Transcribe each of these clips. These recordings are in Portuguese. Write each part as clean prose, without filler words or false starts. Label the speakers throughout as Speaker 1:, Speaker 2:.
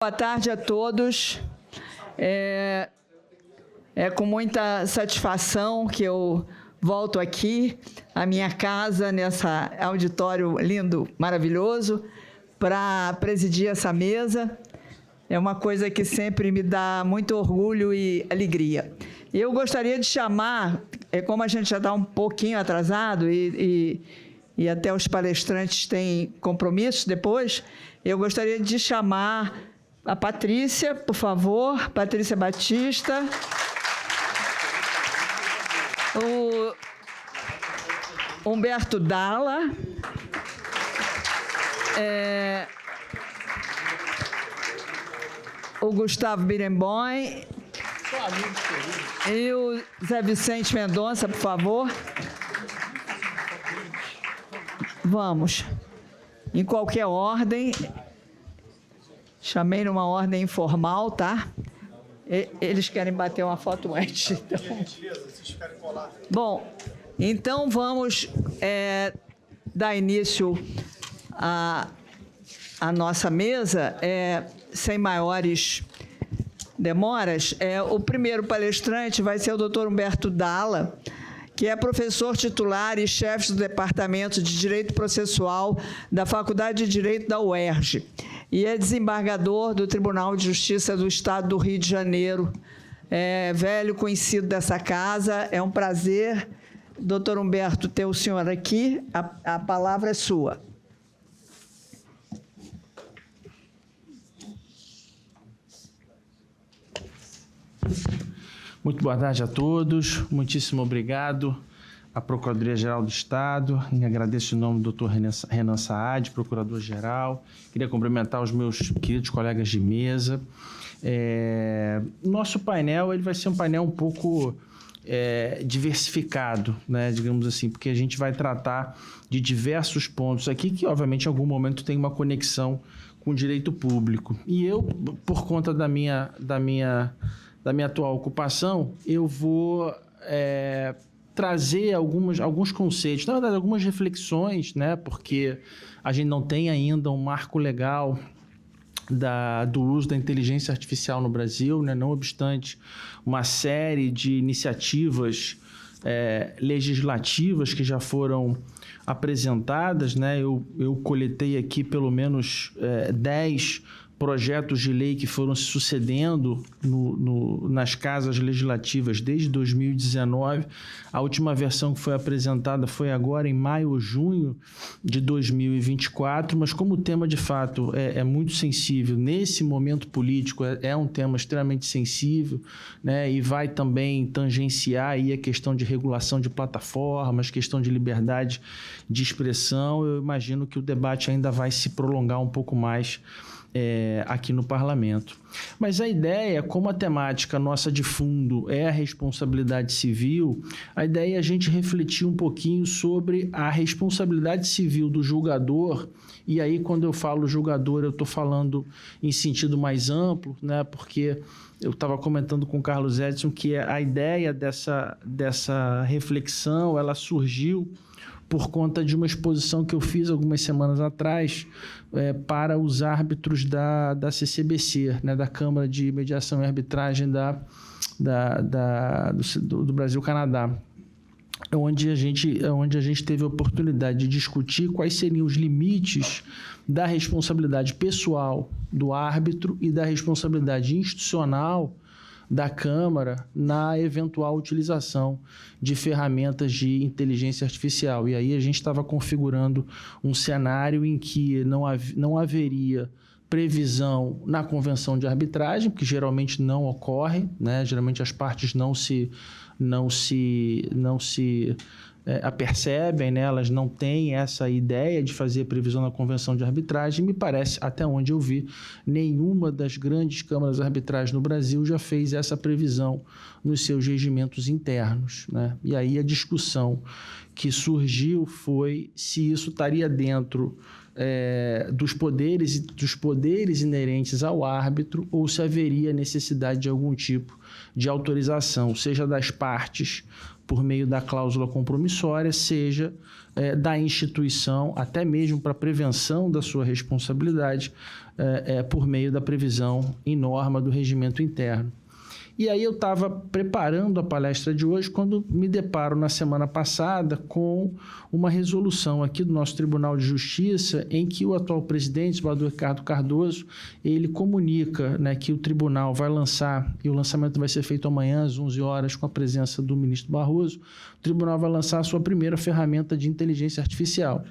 Speaker 1: Boa tarde a todos. É com muita satisfação que eu volto aqui à minha casa, nesse auditório lindo, maravilhoso, para presidir essa mesa. É uma coisa que sempre me dá muito orgulho e alegria. Eu gostaria de chamar, como a gente já está um pouquinho atrasado e até os palestrantes têm compromissos depois, eu gostaria de chamar a Patrícia, por favor, Patrícia Batista, o Humberto Dalla, o Gustavo Birenboim e o Zé Vicente Mendonça, por favor. Vamos, em qualquer ordem. Chamei numa ordem informal, tá? Eles querem bater uma foto antes. Então. Bom, então vamos dar início à nossa mesa, sem maiores demoras. O primeiro palestrante vai ser o Dr. Humberto Dalla, que é professor titular e chefe do Departamento de Direito Processual da Faculdade de Direito da UERJ e é desembargador do Tribunal de Justiça do Estado do Rio de Janeiro, velho conhecido dessa casa. É um prazer, doutor Humberto, ter o senhor aqui. A palavra é sua.
Speaker 2: Muito boa tarde a todos, muitíssimo obrigado à Procuradoria-Geral do Estado, e agradeço em nome do Dr. Renan Saad, Procurador-Geral. Queria cumprimentar os meus queridos colegas de mesa. Nosso painel ele vai ser um painel um pouco diversificado, né, digamos assim, porque a gente vai tratar de diversos pontos aqui que, obviamente, em algum momento tem uma conexão com o direito público. E eu, por conta da minha atual ocupação, eu vou trazer alguns conceitos, na verdade, algumas reflexões, né, porque a gente não tem ainda um marco legal do uso da inteligência artificial no Brasil, né, não obstante uma série de iniciativas legislativas que já foram apresentadas, né, eu coletei aqui pelo menos 10 projetos de lei que foram se sucedendo nas casas legislativas desde 2019. A última versão que foi apresentada foi agora em maio ou junho de 2024, mas como o tema de fato é muito sensível, nesse momento político é um tema extremamente sensível, né, e vai também tangenciar aí a questão de regulação de plataformas, questão de liberdade de expressão. Eu imagino que o debate ainda vai se prolongar um pouco mais aqui no Parlamento. Mas a ideia, como a temática nossa de fundo é a responsabilidade civil, a ideia é a gente refletir um pouquinho sobre a responsabilidade civil do julgador, e aí quando eu falo julgador eu estou falando em sentido mais amplo, né, porque eu estava comentando com o Carlos Edson que a ideia dessa reflexão ela surgiu por conta de uma exposição que eu fiz algumas semanas atrás para os árbitros da CCBC, né, da Câmara de Mediação e Arbitragem do Brasil-Canadá, onde a gente teve a oportunidade de discutir quais seriam os limites da responsabilidade pessoal do árbitro e da responsabilidade institucional da Câmara na eventual utilização de ferramentas de inteligência artificial. E aí a gente estava configurando um cenário em que não haveria previsão na convenção de arbitragem, que geralmente não ocorre, né? Geralmente as partes não se apercebem, né? Elas não têm essa ideia de fazer previsão na convenção de arbitragem. Me parece, até onde eu vi, nenhuma das grandes câmaras arbitrais no Brasil já fez essa previsão nos seus regimentos internos, né? E aí a discussão que surgiu foi se isso estaria dentro dos poderes inerentes ao árbitro ou se haveria necessidade de algum tipo de autorização, seja das partes por meio da cláusula compromissória, seja da instituição, até mesmo para prevenção da sua responsabilidade, por meio da previsão em norma do regimento interno. E aí eu estava preparando a palestra de hoje quando me deparo na semana passada com uma resolução aqui do nosso Tribunal de Justiça em que o atual presidente, senador Ricardo Cardoso, ele comunica, né, que o tribunal vai lançar, e o lançamento vai ser feito amanhã às 11 horas com a presença do ministro Barroso, o tribunal vai lançar a sua primeira ferramenta de inteligência artificial.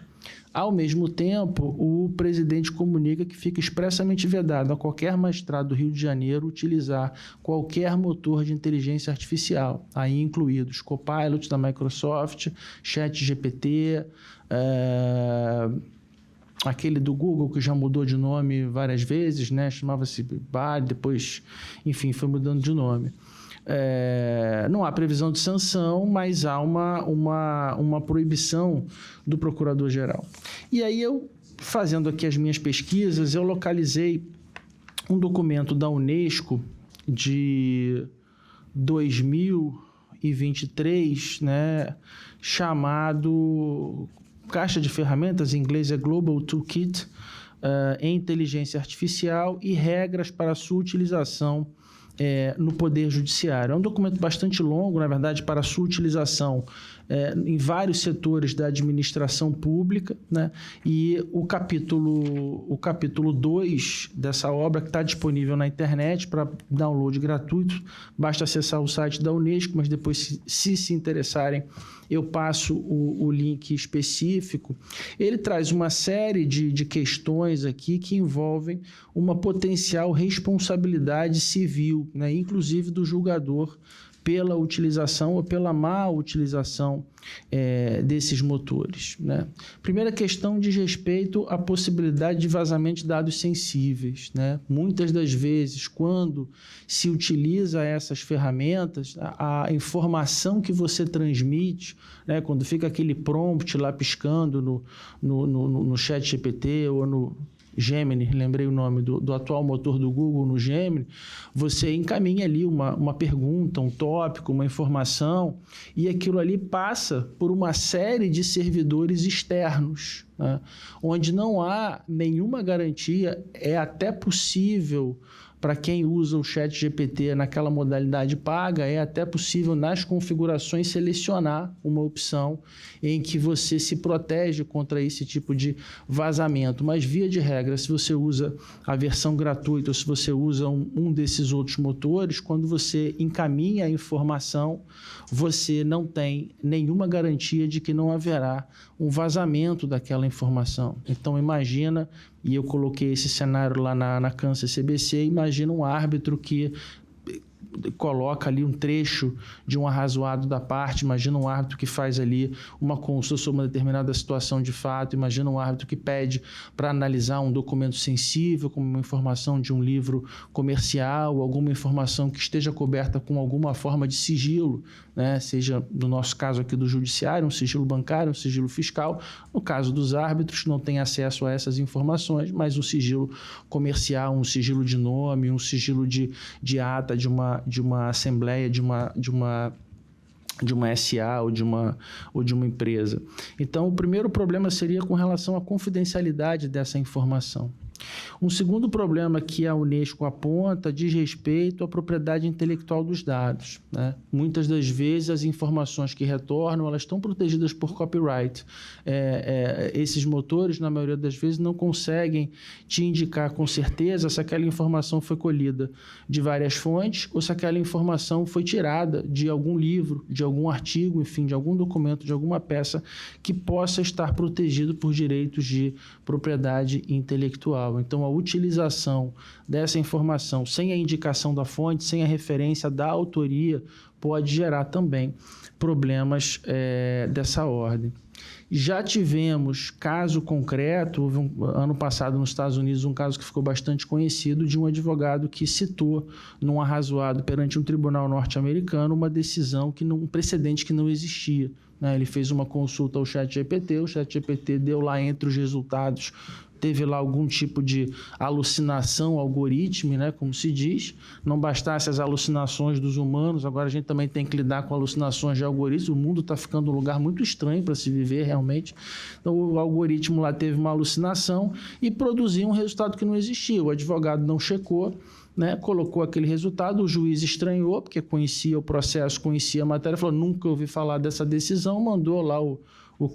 Speaker 2: Ao mesmo tempo, o presidente comunica que fica expressamente vedado a qualquer magistrado do Rio de Janeiro utilizar qualquer motor de inteligência artificial, aí incluídos Copilot da Microsoft, ChatGPT, aquele do Google que já mudou de nome várias vezes, né? Chamava-se Bard, depois, enfim, foi mudando de nome. Não há previsão de sanção, mas há uma proibição do procurador-geral. E aí eu, fazendo aqui as minhas pesquisas, eu localizei um documento da Unesco de 2023, né, chamado Caixa de Ferramentas, em inglês é Global Toolkit, em Inteligência Artificial e Regras para sua utilização no Poder Judiciário. É um documento bastante longo, na verdade, para sua utilização em vários setores da administração pública, né? E o capítulo 2 dessa obra, que está disponível na internet para download gratuito, basta acessar o site da Unesco, mas depois, se interessarem, eu passo o link específico. Ele traz uma série de questões aqui que envolvem uma potencial responsabilidade civil, né? Inclusive do julgador, pela utilização ou pela má utilização desses motores, né? Primeira questão diz respeito à possibilidade de vazamento de dados sensíveis, né? Muitas das vezes, quando se utiliza essas ferramentas, a informação que você transmite, né, quando fica aquele prompt lá piscando no ChatGPT ou no Gemini, lembrei o nome do atual motor do Google no Gemini, você encaminha ali uma pergunta, um tópico, uma informação, e aquilo ali passa por uma série de servidores externos, né, onde não há nenhuma garantia, é até possível para quem usa o ChatGPT naquela modalidade paga, é até possível nas configurações selecionar uma opção em que você se protege contra esse tipo de vazamento. Mas, via de regra, se você usa a versão gratuita ou se você usa um desses outros motores, quando você encaminha a informação, você não tem nenhuma garantia de que não haverá um vazamento daquela informação. Então, imagina, e eu coloquei esse cenário lá na Kansas CBC, imagina um árbitro que coloca ali um trecho de um arrazoado da parte, imagina um árbitro que faz ali uma consulta sobre uma determinada situação de fato, imagina um árbitro que pede para analisar um documento sensível, como uma informação de um livro comercial, alguma informação que esteja coberta com alguma forma de sigilo, né? Seja, no nosso caso aqui do judiciário, um sigilo bancário, um sigilo fiscal. No caso dos árbitros, não tem acesso a essas informações, mas um sigilo comercial, um sigilo de nome, um sigilo de ata de uma assembleia, de uma SA ou de uma empresa. Então, o primeiro problema seria com relação à confidencialidade dessa informação. Um segundo problema que a Unesco aponta diz respeito à propriedade intelectual dos dados, né? Muitas das vezes as informações que retornam, elas estão protegidas por copyright. Esses motores, na maioria das vezes, não conseguem te indicar com certeza se aquela informação foi colhida de várias fontes ou se aquela informação foi tirada de algum livro, de algum artigo, enfim, de algum documento, de alguma peça que possa estar protegido por direitos de propriedade intelectual. Então, a utilização dessa informação sem a indicação da fonte, sem a referência da autoria, pode gerar também problemas dessa ordem. Já tivemos caso concreto, houve ano passado nos Estados Unidos um caso que ficou bastante conhecido de um advogado que citou num arrazoado perante um tribunal norte-americano uma decisão, um precedente que não existia, né? Ele fez uma consulta ao ChatGPT, o ChatGPT deu lá entre os resultados, teve lá algum tipo de alucinação algoritmo, né, como se diz. Não bastasse as alucinações dos humanos, agora a gente também tem que lidar com alucinações de algoritmos. O mundo está ficando um lugar muito estranho para se viver, realmente. Então, o algoritmo lá teve uma alucinação e produziu um resultado que não existia. O advogado não checou, né, colocou aquele resultado, o juiz estranhou, porque conhecia o processo, conhecia a matéria, falou, nunca ouvi falar dessa decisão, mandou lá o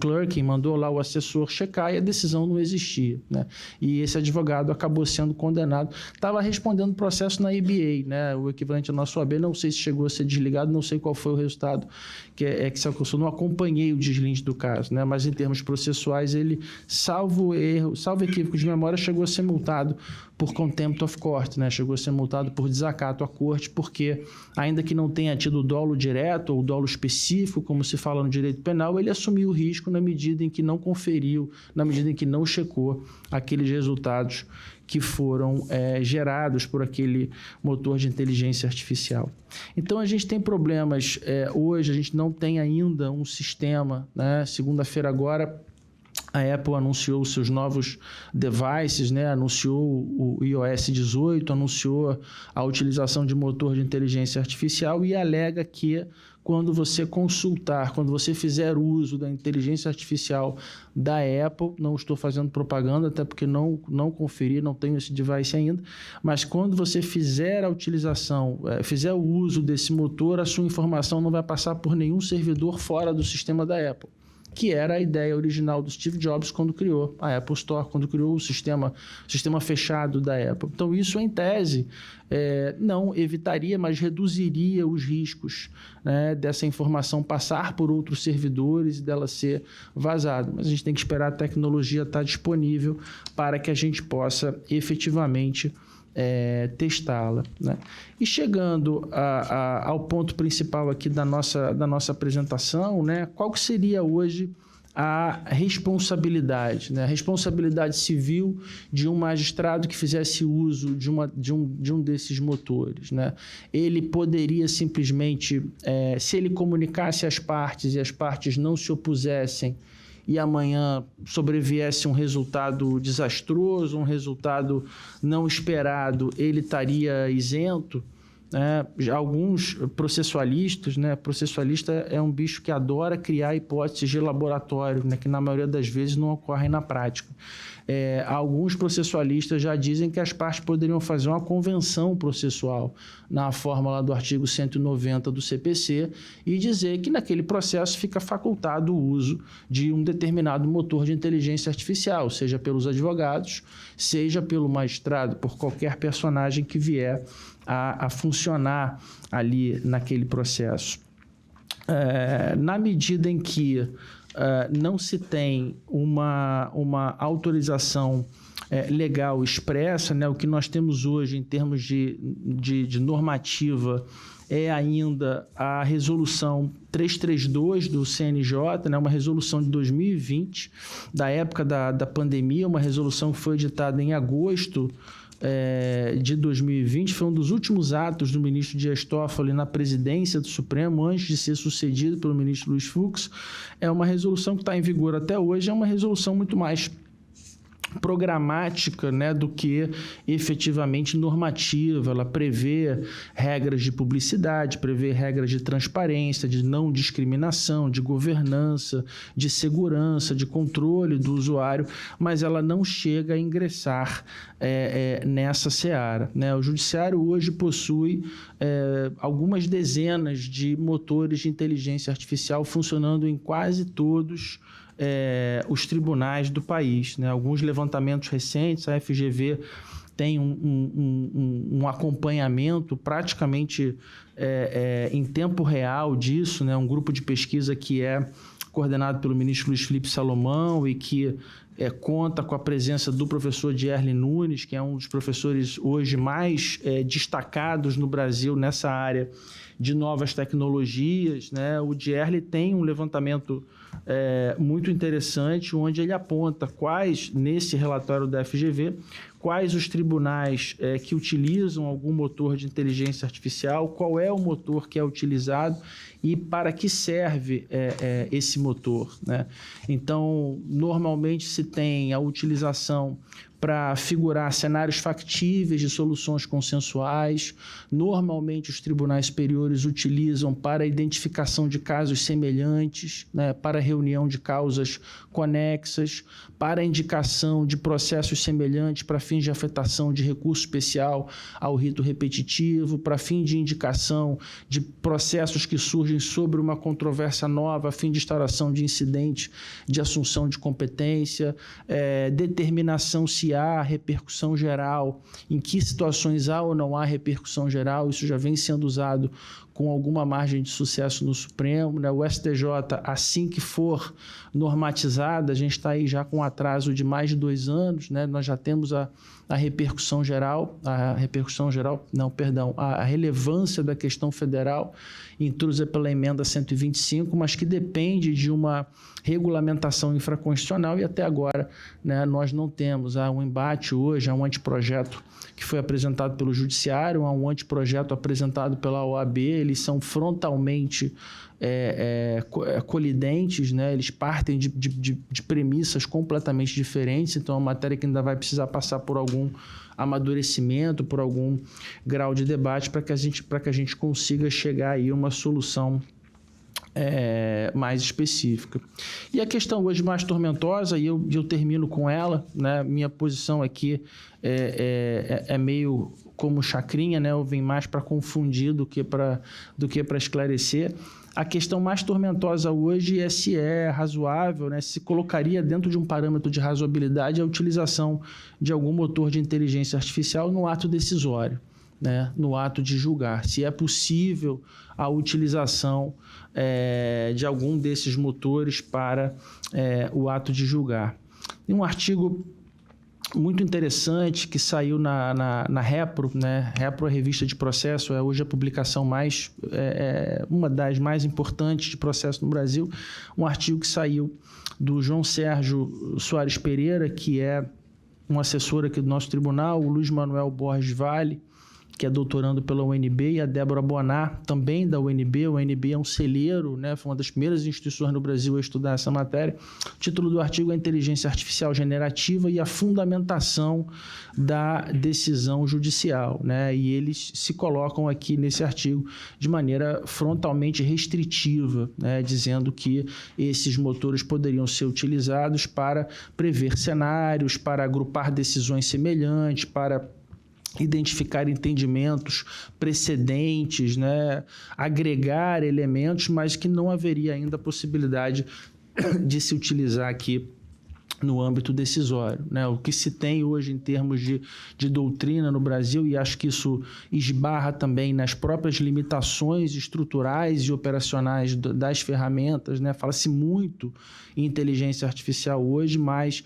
Speaker 2: clerk, mandou lá o assessor checar e a decisão não existia, né? E esse advogado acabou sendo condenado. Estava respondendo o processo na EBA, né? O equivalente ao nosso OAB, não sei se chegou a ser desligado, não sei qual foi o resultado que se alcançou, não acompanhei o deslinde do caso, né? Mas em termos processuais, ele, salvo equívoco de memória, chegou a ser multado por contempt of court, né? Chegou a ser multado por desacato à corte, porque ainda que não tenha tido dolo direto ou dolo específico, como se fala no direito penal, ele assumiu o risco na medida em que não conferiu, na medida em que não checou aqueles resultados que foram gerados por aquele motor de inteligência artificial. Então, a gente tem problemas. Hoje, a gente não tem ainda um sistema, né? Segunda-feira agora, a Apple anunciou os seus novos devices, né? Anunciou o iOS 18, anunciou a utilização de motor de inteligência artificial e alega que quando você consultar, quando você fizer uso da inteligência artificial da Apple, não estou fazendo propaganda, até porque não conferi, não tenho esse device ainda, mas quando você fizer a utilização, fizer o uso desse motor, a sua informação não vai passar por nenhum servidor fora do sistema da Apple, que era a ideia original do Steve Jobs quando criou a Apple Store, quando criou o sistema fechado da Apple. Então, isso, em tese, não evitaria, mas reduziria os riscos, né, dessa informação passar por outros servidores e dela ser vazada. Mas a gente tem que esperar a tecnologia estar disponível para que a gente possa efetivamente testá-la, né? E chegando ao ponto principal aqui da nossa apresentação, né? Qual que seria hoje a responsabilidade, né? A responsabilidade civil de um magistrado que fizesse uso de um desses motores, né? Ele poderia simplesmente, se ele comunicasse às partes e as partes não se opusessem, e amanhã sobreviesse um resultado desastroso, um resultado não esperado, ele estaria isento, né? Alguns processualistas, né? Processualista é um bicho que adora criar hipóteses de laboratório, né? Que na maioria das vezes não ocorrem na prática. Alguns processualistas já dizem que as partes poderiam fazer uma convenção processual na fórmula do artigo 190 do CPC e dizer que naquele processo fica facultado o uso de um determinado motor de inteligência artificial, seja pelos advogados, seja pelo magistrado, por qualquer personagem que vier a funcionar ali naquele processo. Na medida em que não se tem uma autorização legal expressa, né? O que nós temos hoje em termos de normativa é ainda a resolução 332 do CNJ, né? Uma resolução de 2020, da época da pandemia, uma resolução que foi editada em agosto de 2020, foi um dos últimos atos do ministro Dias Toffoli na presidência do Supremo, antes de ser sucedido pelo ministro Luiz Fux. É uma resolução que está em vigor até hoje, é uma resolução muito mais programática, né, do que efetivamente normativa. Ela prevê regras de publicidade, prevê regras de transparência, de não discriminação, de governança, de segurança, de controle do usuário, mas ela não chega a ingressar nessa seara, né? O judiciário hoje possui algumas dezenas de motores de inteligência artificial funcionando em quase todos os tribunais do país, né? Alguns levantamentos recentes, a FGV tem um acompanhamento praticamente em tempo real disso, né? Um grupo de pesquisa que é coordenado pelo ministro Luiz Felipe Salomão e que conta com a presença do professor Dierle Nunes, que é um dos professores hoje mais destacados no Brasil nessa área de novas tecnologias, né? O Dierle tem um levantamento muito interessante, onde ele aponta nesse relatório da FGV, quais os tribunais que utilizam algum motor de inteligência artificial, qual é o motor que é utilizado e para que serve esse motor, né? Então, normalmente se tem a utilização para figurar cenários factíveis de soluções consensuais. Normalmente, os tribunais superiores utilizam para identificação de casos semelhantes, né, para reunião de causas conexas, para indicação de processos semelhantes para fins de afetação de recurso especial ao rito repetitivo, para fim de indicação de processos que surgem sobre uma controvérsia nova, a fim de instauração de incidente de assunção de competência, determinação se há repercussão geral, em que situações há ou não há repercussão geral. Isso já vem sendo usado com alguma margem de sucesso no Supremo, né? O STJ, assim que for normatizada, a gente está aí já com um atraso de mais de 2 anos, né? Nós já temos a relevância da questão federal intrusa pela emenda 125, mas que depende de uma regulamentação infraconstitucional e até agora, né, nós não temos. Há um embate hoje, há um anteprojeto que foi apresentado pelo Judiciário, há um anteprojeto apresentado pela OAB, eles são frontalmente colidentes, né? Eles partem de premissas completamente diferentes, então é uma matéria que ainda vai precisar passar por algum amadurecimento, por algum grau de debate para que a gente consiga chegar aí a uma solução mais específica. E a questão hoje mais tormentosa, e eu termino com ela, né? Minha posição aqui é meio como chacrinha, né? Eu venho mais para confundir do que para esclarecer. A questão mais tormentosa hoje é se é razoável, né? Se colocaria dentro de um parâmetro de razoabilidade a utilização de algum motor de inteligência artificial no ato decisório, né? No ato de julgar. Se é possível a utilização de algum desses motores para o ato de julgar. Tem um artigo muito interessante que saiu na Repro, né? Repro é a revista de processo, é hoje a publicação uma das mais importantes de processo no Brasil. Um artigo que saiu do João Sérgio Soares Pereira, que é um assessor aqui do nosso tribunal, o Luiz Manuel Borges Vale, que é doutorando pela UNB, e a Débora Bonar, também da UNB. A UNB é um celeiro, né? Foi uma das primeiras instituições no Brasil a estudar essa matéria. O título do artigo é Inteligência Artificial Generativa e a Fundamentação da Decisão Judicial, né? E eles se colocam aqui nesse artigo de maneira frontalmente restritiva, né? Dizendo que esses motores poderiam ser utilizados para prever cenários, para agrupar decisões semelhantes, para identificar entendimentos precedentes, né? Agregar elementos, mas que não haveria ainda a possibilidade de se utilizar aqui no âmbito decisório, né? O que se tem hoje em termos de doutrina no Brasil, e acho que isso esbarra também nas próprias limitações estruturais e operacionais das ferramentas, né? Fala-se muito em inteligência artificial hoje, mas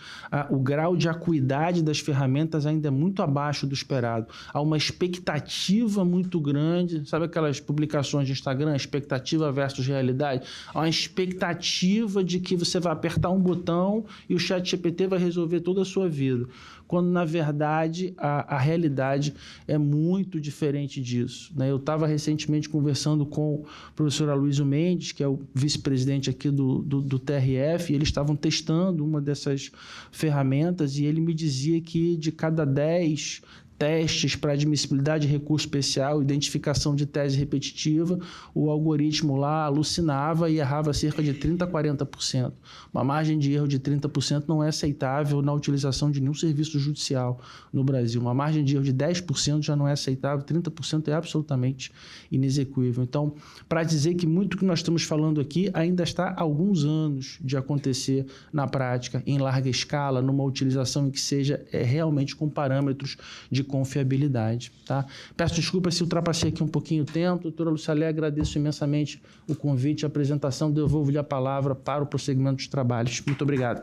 Speaker 2: o grau de acuidade das ferramentas ainda é muito abaixo do esperado. Há uma expectativa muito grande, sabe aquelas publicações de Instagram, expectativa versus realidade? Há uma expectativa de que você vai apertar um botão e o ChatGPT vai resolver toda a sua vida, quando, na verdade, a realidade é muito diferente disso, né? Eu estava recentemente conversando com o professor Aloysio Mendes, que é o vice-presidente aqui do TRF, e eles estavam testando uma dessas ferramentas, e ele me dizia que de cada 10 testes para admissibilidade de recurso especial, identificação de tese repetitiva, o algoritmo lá alucinava e errava cerca de 30% a 40%. Uma margem de erro de 30% não é aceitável na utilização de nenhum serviço judicial no Brasil. Uma margem de erro de 10% já não é aceitável, 30% é absolutamente inexequível. Então, para dizer que muito que nós estamos falando aqui ainda está há alguns anos de acontecer na prática, em larga escala, numa utilização em que seja realmente com parâmetros de confiabilidade, tá? Peço desculpas se ultrapassei aqui um pouquinho o tempo. Doutora Lucélia, agradeço imensamente o convite e a apresentação. Devolvo-lhe a palavra para o prosseguimento dos trabalhos. Muito obrigado.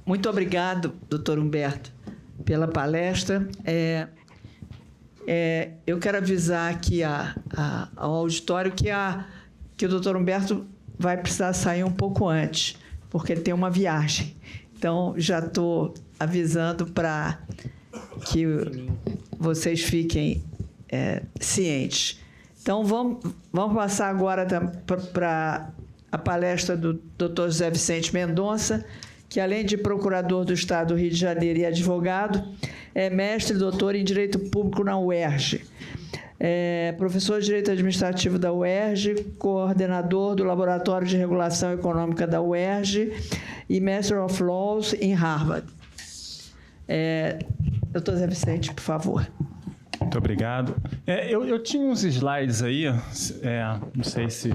Speaker 1: Muito obrigado, doutor Humberto, pela palestra. Eu quero avisar aqui ao auditório que que o doutor Humberto vai precisar sair um pouco antes, porque ele tem uma viagem. Então, já estou avisando para que vocês fiquem cientes. Então, vamos passar agora para a palestra do Dr. José Vicente Mendonça, que, além de procurador do Estado do Rio de Janeiro e advogado, é mestre e doutor em Direito Público na UERJ. É professor de Direito Administrativo da UERJ, coordenador do Laboratório de Regulação Econômica da UERJ e Master of Laws em Harvard. Doutor Zé Vicente, por favor.
Speaker 3: Muito obrigado. Eu tinha uns slides aí, não sei se...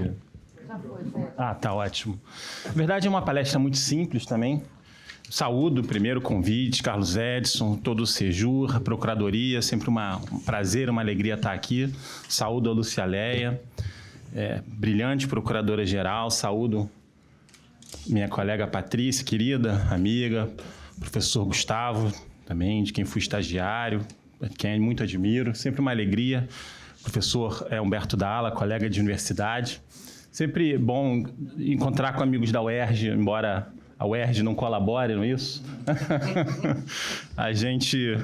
Speaker 3: Ah, tá ótimo. Na verdade, é uma palestra muito simples também. Saúdo, primeiro convite, Carlos Edson, todo o Sejur, a Procuradoria, sempre um prazer, uma alegria estar aqui. Saúdo a Lúcia Leia, brilhante Procuradora-Geral. Saúdo minha colega Patrícia, querida amiga, professor Gustavo, também, de quem fui estagiário, quem muito admiro. Sempre uma alegria. Professor Humberto Dalla, colega de universidade. Sempre bom encontrar com amigos da UERJ, embora a UERJ não colabore, não é isso? A gente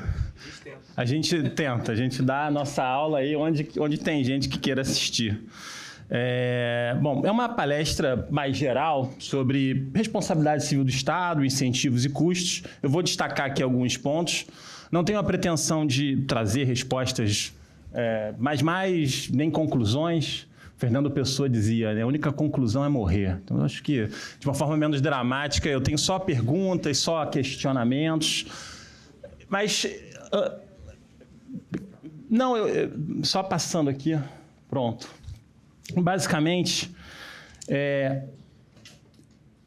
Speaker 3: tenta, a gente dá a nossa aula aí onde tem gente que queira assistir. Bom, é uma palestra mais geral sobre responsabilidade civil do Estado, incentivos e custos. Eu vou destacar aqui alguns pontos. Não tenho a pretensão de trazer respostas, mas mais nem conclusões. Fernando Pessoa dizia, né, a única conclusão é morrer. Então, eu acho que, de uma forma menos dramática, eu tenho só perguntas, só questionamentos. Mas, só passando aqui, pronto. Basicamente,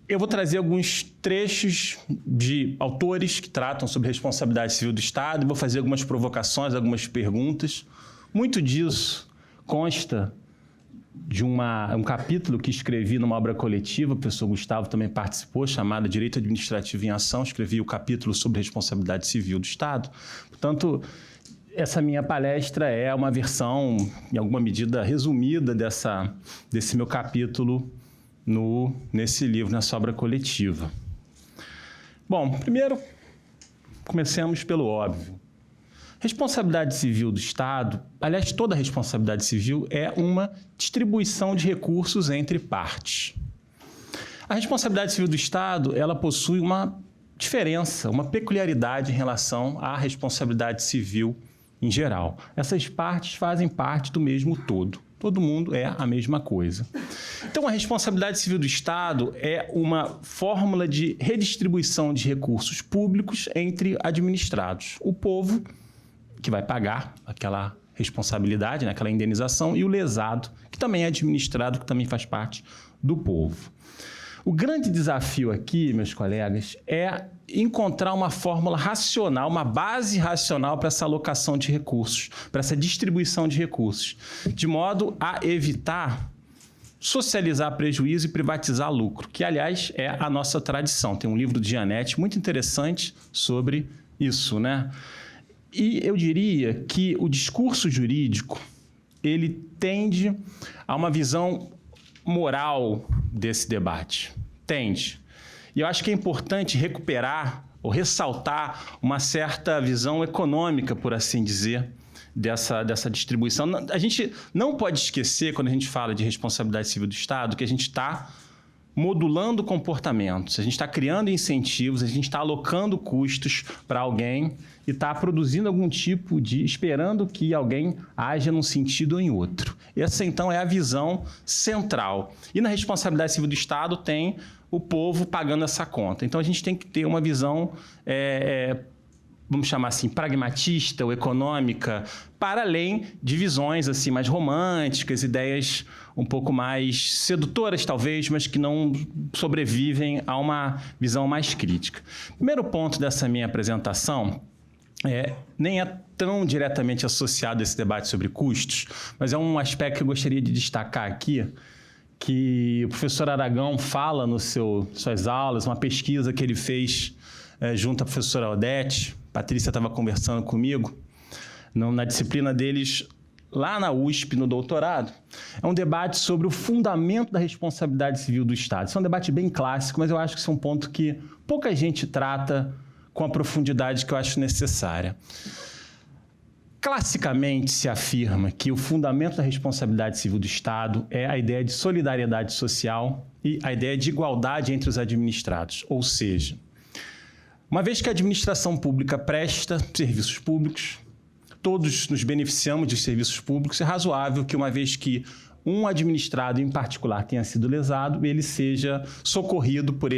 Speaker 3: eu vou trazer alguns trechos de autores que tratam sobre responsabilidade civil do Estado e vou fazer algumas provocações, algumas perguntas. Muito disso consta de um capítulo que escrevi numa obra coletiva, o professor Gustavo também participou, chamada Direito Administrativo em Ação. Escrevi o capítulo sobre responsabilidade civil do Estado. Portanto, essa minha palestra é uma versão, em alguma medida, resumida desse meu capítulo nesse livro, nessa obra coletiva. Bom, primeiro, comecemos pelo óbvio. Responsabilidade civil do Estado, aliás, toda responsabilidade civil é uma distribuição de recursos entre partes. A responsabilidade civil do Estado, ela possui uma diferença, uma peculiaridade em relação à responsabilidade civil em geral. Essas partes fazem parte do mesmo todo. Todo mundo é a mesma coisa. Então, a responsabilidade civil do Estado é uma fórmula de redistribuição de recursos públicos entre administrados. O povo, que vai pagar aquela responsabilidade, né, aquela indenização, e o lesado, que também é administrado, que também faz parte do povo. O grande desafio aqui, meus colegas, é encontrar uma fórmula racional, uma base racional para essa alocação de recursos, para essa distribuição de recursos, de modo a evitar socializar prejuízo e privatizar lucro, que, aliás, é a nossa tradição. Tem um livro de Gianetti muito interessante sobre isso, né? E eu diria que o discurso jurídico, ele tende a uma visão moral desse debate. Tende. E eu acho que é importante recuperar ou ressaltar uma certa visão econômica, por assim dizer, dessa distribuição. A gente não pode esquecer, quando a gente fala de responsabilidade civil do Estado, que a gente está modulando comportamentos, a gente está criando incentivos, a gente está alocando custos para alguém e está produzindo algum tipo de... esperando que alguém haja num sentido ou em outro. Essa, então, é a visão central. E na responsabilidade civil do Estado tem o povo pagando essa conta. Então, a gente tem que ter uma visão... vamos chamar assim, pragmatista ou econômica, para além de visões assim, mais românticas, ideias um pouco mais sedutoras, talvez, mas que não sobrevivem a uma visão mais crítica. Primeiro ponto dessa minha apresentação nem é tão diretamente associado a esse debate sobre custos, mas é um aspecto que eu gostaria de destacar aqui, que o professor Aragão fala nas suas aulas, uma pesquisa que ele fez junto à professora Odete. Patrícia estava conversando comigo. Na disciplina deles, lá na USP, no doutorado, é um debate sobre o fundamento da responsabilidade civil do Estado. Isso é um debate bem clássico, mas eu acho que isso é um ponto que pouca gente trata com a profundidade que eu acho necessária. Classicamente se afirma que o fundamento da responsabilidade civil do Estado é a ideia de solidariedade social e a ideia de igualdade entre os administrados. Ou seja, uma vez que a administração pública presta serviços públicos, todos nos beneficiamos de serviços públicos, é razoável que, uma vez que um administrado em particular tenha sido lesado, ele seja socorrido pelo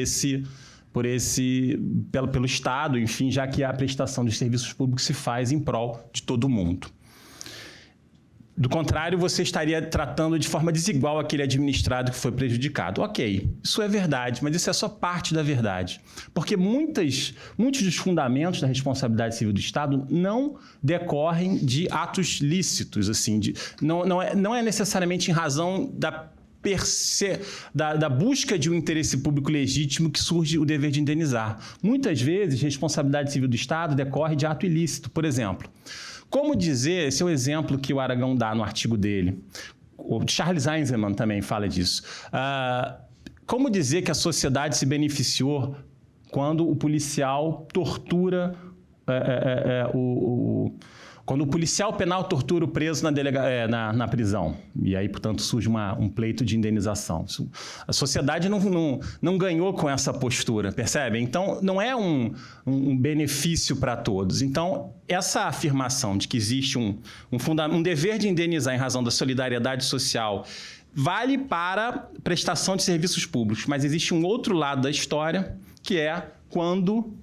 Speaker 3: Estado, enfim, já que a prestação de serviços públicos se faz em prol de todo mundo. Do contrário, você estaria tratando de forma desigual aquele administrado que foi prejudicado. Ok, isso é verdade, mas isso é só parte da verdade. Porque muitos dos fundamentos da responsabilidade civil do Estado não decorrem de atos lícitos, assim, não é necessariamente em razão da busca de um interesse público legítimo que surge o dever de indenizar. Muitas vezes, responsabilidade civil do Estado decorre de ato ilícito, por exemplo. Como dizer, esse é o exemplo que o Aragão dá no artigo dele, o Charles Eisenman também fala disso. Como dizer que a sociedade se beneficiou quando o policial tortura quando o policial penal tortura o preso na prisão. E aí, portanto, surge um pleito de indenização. A sociedade não ganhou com essa postura, percebe? Então, não é um benefício para todos. Então, essa afirmação de que existe um dever de indenizar em razão da solidariedade social vale para prestação de serviços públicos, mas existe um outro lado da história, que é quando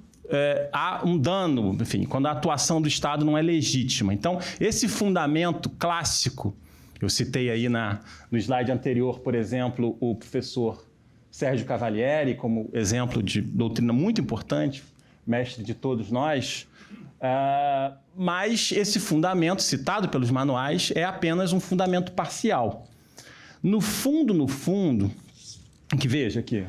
Speaker 3: há um dano, enfim, quando a atuação do Estado não é legítima. Então, esse fundamento clássico, eu citei aí no slide anterior, por exemplo, o professor Sérgio Cavalieri, como exemplo de doutrina muito importante, mestre de todos nós, mas esse fundamento, citado pelos manuais, é apenas um fundamento parcial. No fundo, que veja aqui,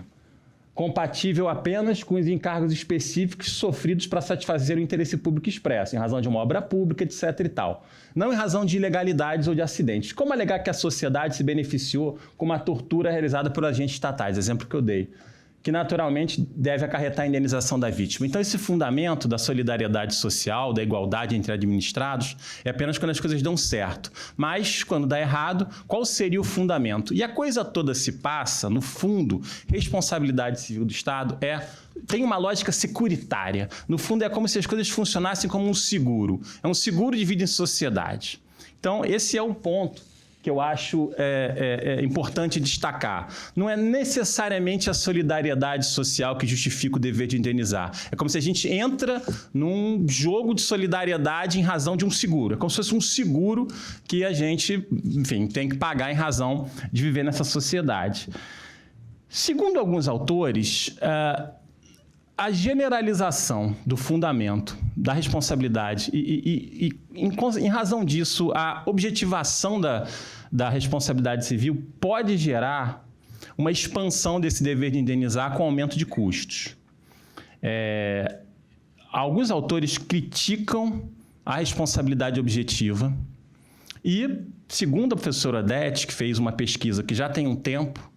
Speaker 3: compatível apenas com os encargos específicos sofridos para satisfazer o interesse público expresso, em razão de uma obra pública, etc. e tal. Não em razão de ilegalidades ou de acidentes. Como alegar que a sociedade se beneficiou com uma tortura realizada por agentes estatais, exemplo que eu dei, que naturalmente deve acarretar a indenização da vítima. Então, esse fundamento da solidariedade social, da igualdade entre administrados, é apenas quando as coisas dão certo. Mas, quando dá errado, qual seria o fundamento? E a coisa toda se passa, no fundo, responsabilidade civil do Estado tem uma lógica securitária. No fundo, é como se as coisas funcionassem como um seguro. É um seguro de vida em sociedade. Então, esse é o ponto que eu acho importante destacar. Não é necessariamente a solidariedade social que justifica o dever de indenizar. É como se a gente entra num jogo de solidariedade em razão de um seguro. É como se fosse um seguro que a gente, enfim, tem que pagar em razão de viver nessa sociedade. Segundo alguns autores, a generalização do fundamento da responsabilidade e em razão disso, a objetivação da responsabilidade civil pode gerar uma expansão desse dever de indenizar com aumento de custos. Alguns autores criticam a responsabilidade objetiva e, segundo a professora Odete, que fez uma pesquisa que já tem um tempo,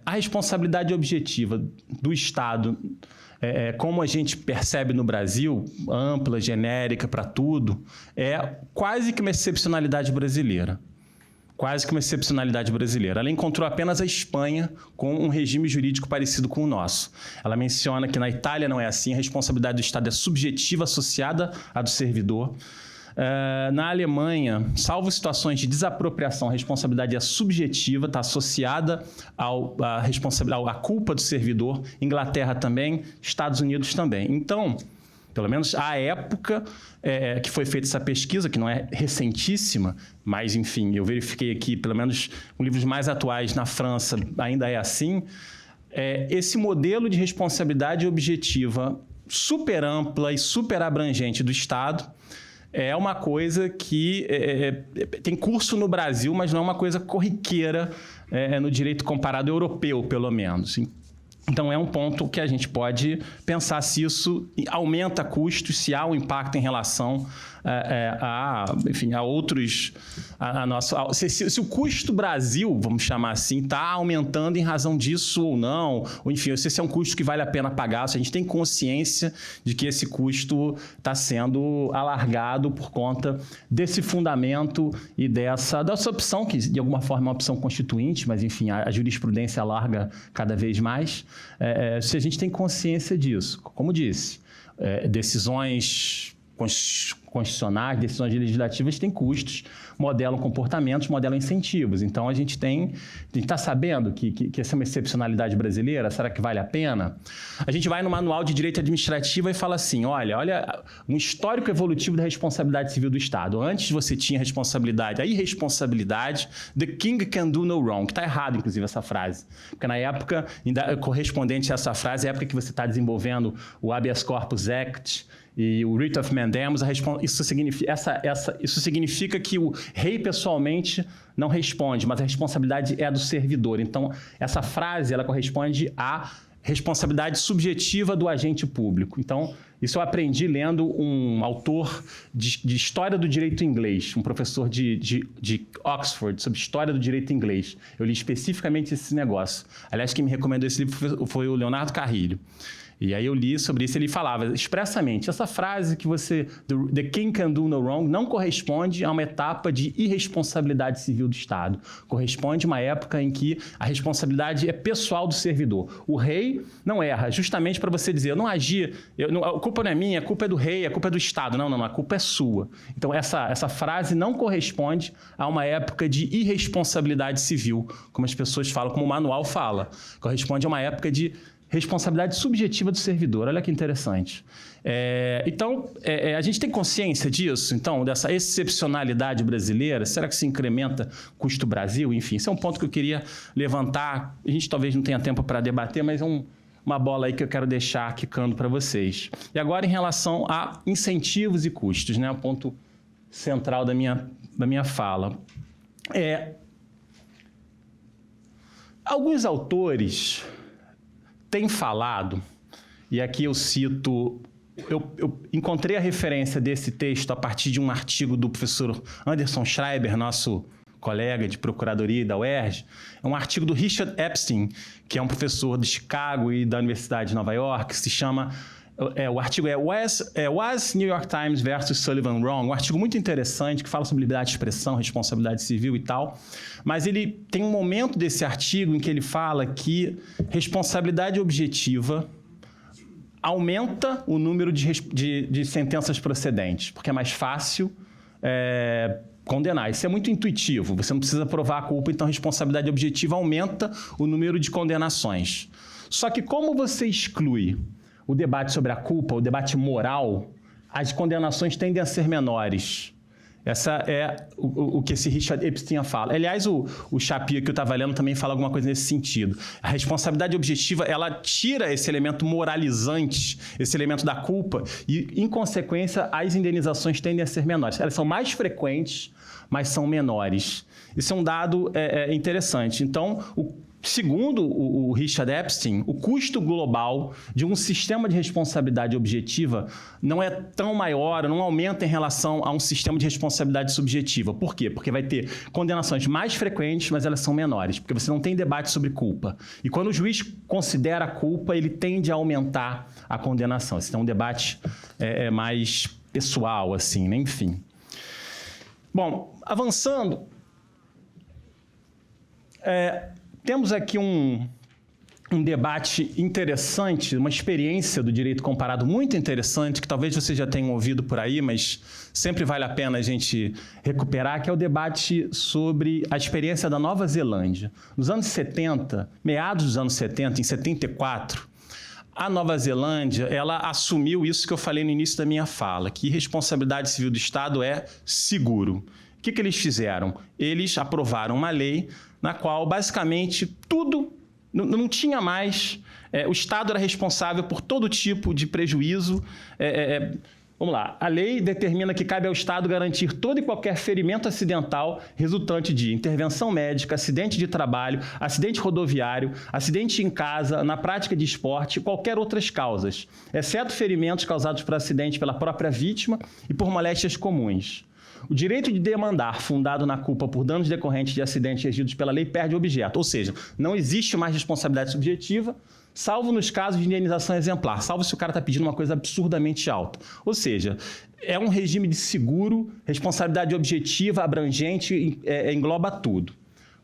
Speaker 3: a responsabilidade objetiva do Estado, como a gente percebe no Brasil, ampla, genérica para tudo, é quase que uma excepcionalidade brasileira. Quase que uma excepcionalidade brasileira. Ela encontrou apenas a Espanha com um regime jurídico parecido com o nosso. Ela menciona que na Itália não é assim, a responsabilidade do Estado é subjetiva, associada à do servidor. Na Alemanha, salvo situações de desapropriação, a responsabilidade é subjetiva, está associada à culpa do servidor. Inglaterra também, Estados Unidos também. Então, pelo menos à época que foi feita essa pesquisa, que não é recentíssima, mas, enfim, eu verifiquei aqui, pelo menos com livros mais atuais, na França ainda é assim, esse modelo de responsabilidade objetiva super ampla e super abrangente do Estado é uma coisa que tem curso no Brasil, mas não é uma coisa corriqueira no direito comparado europeu, pelo menos. Então, é um ponto que a gente pode pensar se isso aumenta custos, se há um impacto em relação a outros... Se o custo Brasil, vamos chamar assim, está aumentando em razão disso ou não, ou enfim, se esse é um custo que vale a pena pagar, se a gente tem consciência de que esse custo está sendo alargado por conta desse fundamento e dessa opção, que de alguma forma é uma opção constituinte, mas enfim, a jurisprudência alarga cada vez mais. Se a gente tem consciência disso, como disse, decisões constitucionais, decisões legislativas têm custos, modelam comportamentos, modelam incentivos. Então, a gente está sabendo que essa é uma excepcionalidade brasileira, será que vale a pena? A gente vai no Manual de Direito Administrativo e fala assim, olha um histórico evolutivo da responsabilidade civil do Estado. Antes você tinha a irresponsabilidade, the king can do no wrong, que está errado, inclusive, essa frase. Porque na época, correspondente a essa frase, é a época que você está desenvolvendo o Habeas Corpus Act, e o Writ of Mandamus, isso significa que o rei pessoalmente não responde, mas a responsabilidade é do servidor. Então, essa frase ela corresponde à responsabilidade subjetiva do agente público. Então, isso eu aprendi lendo um autor de História do Direito Inglês, um professor de Oxford, sobre História do Direito Inglês. Eu li especificamente esse negócio. Aliás, quem me recomendou esse livro foi o Leonardo Carrilho. E aí eu li sobre isso, ele falava expressamente, essa frase que the king can do no wrong, não corresponde a uma etapa de irresponsabilidade civil do Estado. Corresponde a uma época em que a responsabilidade é pessoal do servidor. O rei não erra, justamente para você dizer, eu não agi, a culpa não é minha, a culpa é do rei, a culpa é do Estado. Não, a culpa é sua. Então essa frase não corresponde a uma época de irresponsabilidade civil, como as pessoas falam, como o manual fala. Corresponde a uma época de responsabilidade subjetiva do servidor. Olha que interessante. Então, a gente tem consciência disso? Então, dessa excepcionalidade brasileira? Será que se incrementa custo Brasil? Enfim, esse é um ponto que eu queria levantar. A gente talvez não tenha tempo para debater, mas é uma bola aí que eu quero deixar quicando para vocês. E agora, em relação a incentivos e custos, né? O ponto central da minha fala. Alguns autores têm falado, e aqui eu cito, eu encontrei a referência desse texto a partir de um artigo do professor Anderson Schreiber, nosso colega de procuradoria da UERJ, é um artigo do Richard Epstein, que é um professor de Chicago e da Universidade de Nova York, que se chama... o artigo Was New York Times versus Sullivan Wrong? Um artigo muito interessante que fala sobre liberdade de expressão, responsabilidade civil e tal. Mas ele tem um momento desse artigo em que ele fala que responsabilidade objetiva aumenta o número de sentenças procedentes, porque é mais fácil condenar. Isso é muito intuitivo. Você não precisa provar a culpa, então a responsabilidade objetiva aumenta o número de condenações. Só que como você exclui o debate sobre a culpa, o debate moral, as condenações tendem a ser menores. Essa é o que esse Richard Epstein fala. Aliás, o Shapiro, que eu estava lendo, também fala alguma coisa nesse sentido. A responsabilidade objetiva, ela tira esse elemento moralizante, esse elemento da culpa, e, em consequência, as indenizações tendem a ser menores. Elas são mais frequentes, mas são menores. Isso é um dado interessante. Então, segundo o Richard Epstein, o custo global de um sistema de responsabilidade objetiva não é tão maior, não aumenta em relação a um sistema de responsabilidade subjetiva. Por quê? Porque vai ter condenações mais frequentes, mas elas são menores, porque você não tem debate sobre culpa. E quando o juiz considera a culpa, ele tende a aumentar a condenação. Esse é um debate mais pessoal, assim, né? Enfim. Bom, avançando... Temos aqui um debate interessante, uma experiência do direito comparado muito interessante, que talvez vocês já tenham ouvido por aí, mas sempre vale a pena a gente recuperar, que é o debate sobre a experiência da Nova Zelândia. Nos anos 70, meados dos anos 70, em 74, a Nova Zelândia, ela assumiu isso que eu falei no início da minha fala, que responsabilidade civil do Estado é seguro. O que eles fizeram? Eles aprovaram uma lei na qual, basicamente, tudo não tinha mais... o Estado era responsável por todo tipo de prejuízo. Vamos lá. A lei determina que cabe ao Estado garantir todo e qualquer ferimento acidental resultante de intervenção médica, acidente de trabalho, acidente rodoviário, acidente em casa, na prática de esporte e qualquer outras causas, exceto ferimentos causados por acidente pela própria vítima e por moléstias comuns. O direito de demandar, fundado na culpa por danos decorrentes de acidentes regidos pela lei, perde o objeto. Ou seja, não existe mais responsabilidade subjetiva, salvo nos casos de indenização exemplar, salvo se o cara está pedindo uma coisa absurdamente alta. Ou seja, é um regime de seguro, responsabilidade objetiva, abrangente, engloba tudo.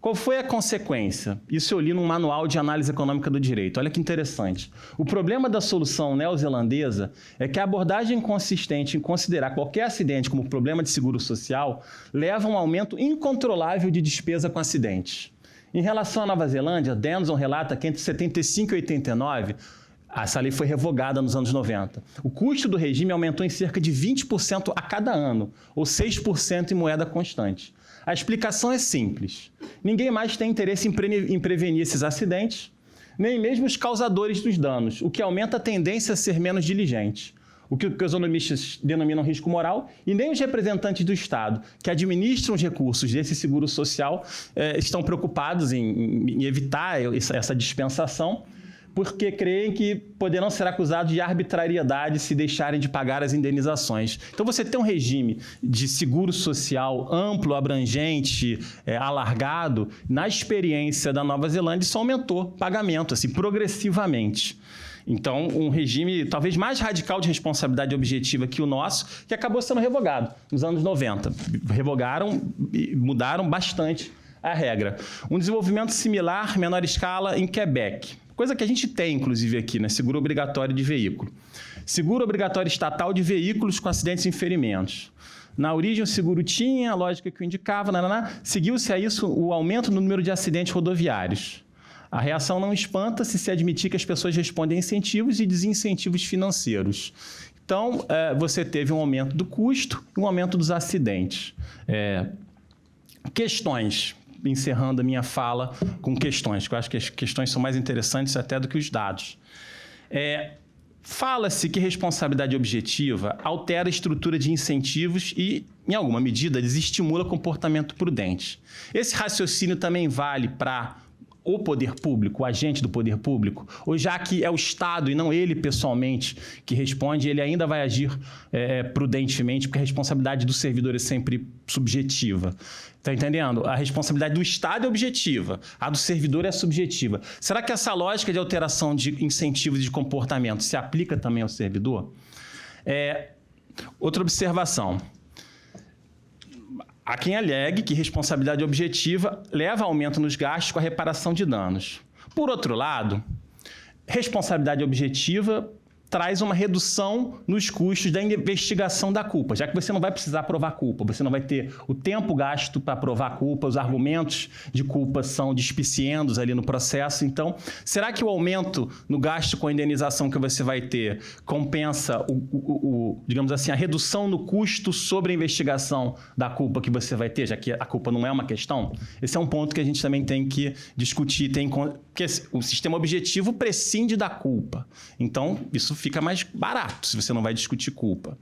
Speaker 3: Qual foi a consequência? Isso eu li num manual de análise econômica do direito. Olha que interessante. O problema da solução neozelandesa é que a abordagem consistente em considerar qualquer acidente como problema de seguro social leva a um aumento incontrolável de despesa com acidentes. Em relação à Nova Zelândia, Denson relata que entre 75 e 89, essa lei foi revogada nos anos 90. O custo do regime aumentou em cerca de 20% a cada ano, ou 6% em moeda constante. A explicação é simples. Ninguém mais tem interesse em prevenir esses acidentes, nem mesmo os causadores dos danos, o que aumenta a tendência a ser menos diligente. O que os economistas denominam risco moral, e nem os representantes do Estado, que administram os recursos desse seguro social, estão preocupados em evitar essa dispensação, porque creem que poderão ser acusados de arbitrariedade se deixarem de pagar as indenizações. Então, você tem um regime de seguro social amplo, abrangente, alargado. Na experiência da Nova Zelândia, isso aumentou o pagamento, assim, progressivamente. Então, um regime talvez mais radical de responsabilidade objetiva que o nosso, que acabou sendo revogado nos anos 90. Revogaram e mudaram bastante a regra. Um desenvolvimento similar, menor escala, em Quebec. Coisa que a gente tem, inclusive, aqui, né? Seguro obrigatório de veículo. Seguro obrigatório estatal de veículos com acidentes e ferimentos. Na origem, o seguro tinha a lógica que eu indicava, seguiu-se a isso o aumento no número de acidentes rodoviários. A reação não espanta se admitir que as pessoas respondem a incentivos e desincentivos financeiros. Então, você teve um aumento do custo e um aumento dos acidentes. Questões. Encerrando a minha fala com questões, que eu acho que as questões são mais interessantes até do que os dados. Fala-se que responsabilidade objetiva altera a estrutura de incentivos e, em alguma medida, desestimula comportamento prudente. Esse raciocínio também vale para o poder público, o agente do poder público, ou já que é o Estado e não ele pessoalmente que responde, ele ainda vai agir prudentemente, porque a responsabilidade do servidor é sempre subjetiva. Está entendendo? A responsabilidade do Estado é objetiva, a do servidor é subjetiva. Será que essa lógica de alteração de incentivos de comportamento se aplica também ao servidor? Outra observação. Há quem alegue que responsabilidade objetiva leva a aumento nos gastos com a reparação de danos. Por outro lado, responsabilidade objetiva traz uma redução nos custos da investigação da culpa, já que você não vai precisar provar culpa, você não vai ter o tempo gasto para provar culpa, os argumentos de culpa são despiciendos ali no processo. Então, será que o aumento no gasto com a indenização que você vai ter compensa, digamos assim, a redução no custo sobre a investigação da culpa que você vai ter, já que a culpa não é uma questão? Esse é um ponto que a gente também tem que discutir, porque o sistema objetivo prescinde da culpa. Então, isso fica mais barato se você não vai discutir culpa.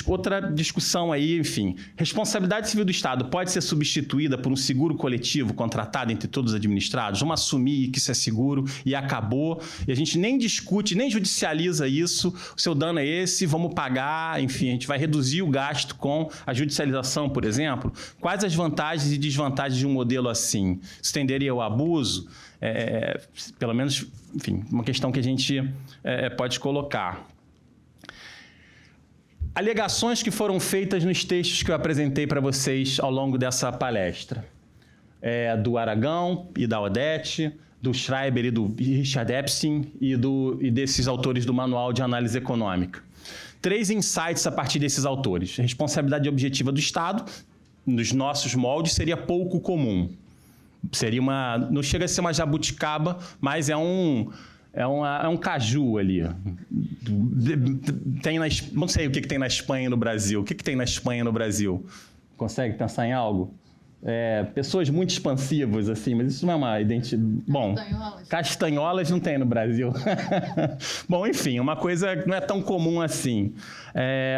Speaker 3: Outra discussão aí, enfim. Responsabilidade civil do Estado pode ser substituída por um seguro coletivo contratado entre todos os administrados? Vamos assumir que isso é seguro e acabou. E a gente nem discute, nem judicializa isso. O seu dano é esse, vamos pagar. Enfim, a gente vai reduzir o gasto com a judicialização, por exemplo. Quais as vantagens e desvantagens de um modelo assim? Isso tenderia ao abuso? Pelo menos, enfim, uma questão que a gente pode colocar. Alegações que foram feitas nos textos que eu apresentei para vocês ao longo dessa palestra. Do Aragão e da Odete, do Schreiber e do Richard Epstein e desses autores do Manual de Análise Econômica. 3 insights a partir desses autores. A responsabilidade objetiva do Estado, nos nossos moldes, seria pouco comum. Seria não chega a ser uma jabuticaba, mas é um caju ali. Não sei o que tem na Espanha e no Brasil. O que tem na Espanha e no Brasil? Consegue pensar em algo? pessoas muito expansivas, assim, mas isso não é uma identidade... Bom, castanholas não tem no Brasil. Bom, enfim, uma coisa que não é tão comum assim.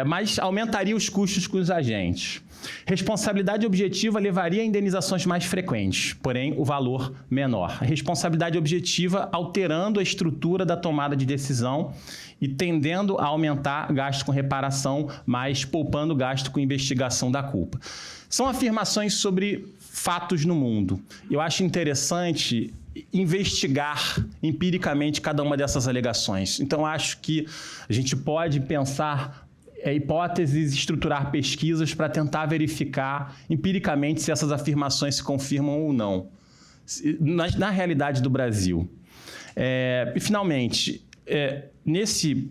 Speaker 3: Mas aumentaria os custos com os agentes. Responsabilidade objetiva levaria a indenizações mais frequentes, porém o valor menor. A responsabilidade objetiva alterando a estrutura da tomada de decisão e tendendo a aumentar gasto com reparação, mas poupando gasto com investigação da culpa. São afirmações sobre fatos no mundo. Eu acho interessante investigar empiricamente cada uma dessas alegações. Então, acho que a gente pode pensar hipóteses, estruturar pesquisas para tentar verificar empiricamente se essas afirmações se confirmam ou não, na realidade do Brasil. E, finalmente, nesse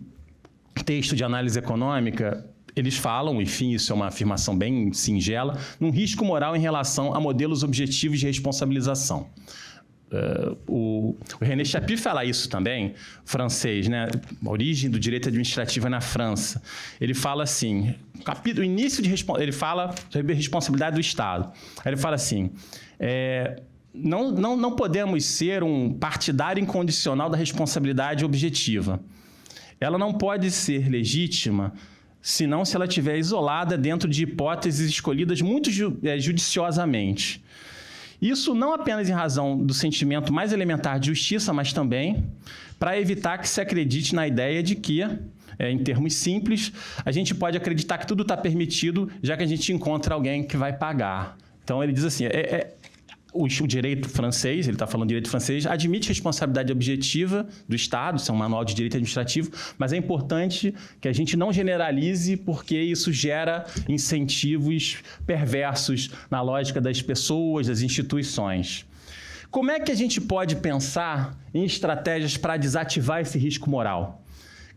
Speaker 3: texto de análise econômica, eles falam, enfim, isso é uma afirmação bem singela, num risco moral em relação a modelos objetivos de responsabilização. O René Chapuis fala isso também, francês, né? A origem do direito administrativo é na França. Ele fala assim, o início de ele fala sobre a responsabilidade do Estado. Aí ele fala assim, não podemos ser um partidário incondicional da responsabilidade objetiva. Ela não pode ser legítima senão se ela estiver isolada dentro de hipóteses escolhidas muito judiciosamente. Isso não apenas em razão do sentimento mais elementar de justiça, mas também para evitar que se acredite na ideia de que, em termos simples, a gente pode acreditar que tudo está permitido, já que a gente encontra alguém que vai pagar. Então, ele diz assim, o direito francês, ele está falando de direito francês, admite responsabilidade objetiva do Estado, isso é um manual de direito administrativo, mas é importante que a gente não generalize, porque isso gera incentivos perversos na lógica das pessoas, das instituições. Como é que a gente pode pensar em estratégias para desativar esse risco moral,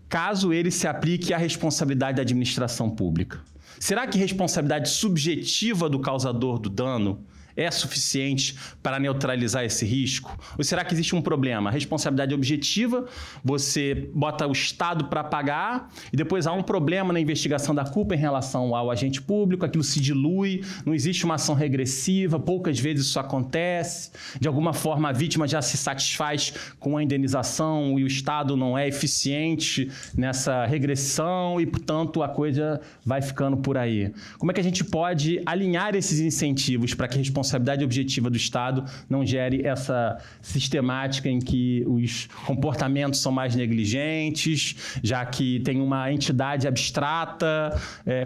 Speaker 3: caso ele se aplique à responsabilidade da administração pública? Será que responsabilidade subjetiva do causador do dano é suficiente para neutralizar esse risco? Ou será que existe um problema? A responsabilidade objetiva, você bota o Estado para pagar e depois há um problema na investigação da culpa em relação ao agente público, aquilo se dilui, não existe uma ação regressiva, poucas vezes isso acontece, de alguma forma a vítima já se satisfaz com a indenização e o Estado não é eficiente nessa regressão e, portanto, a coisa vai ficando por aí. Como é que a gente pode alinhar esses incentivos para que a responsabilidade objetiva do Estado não gere essa sistemática em que os comportamentos são mais negligentes, já que tem uma entidade abstrata,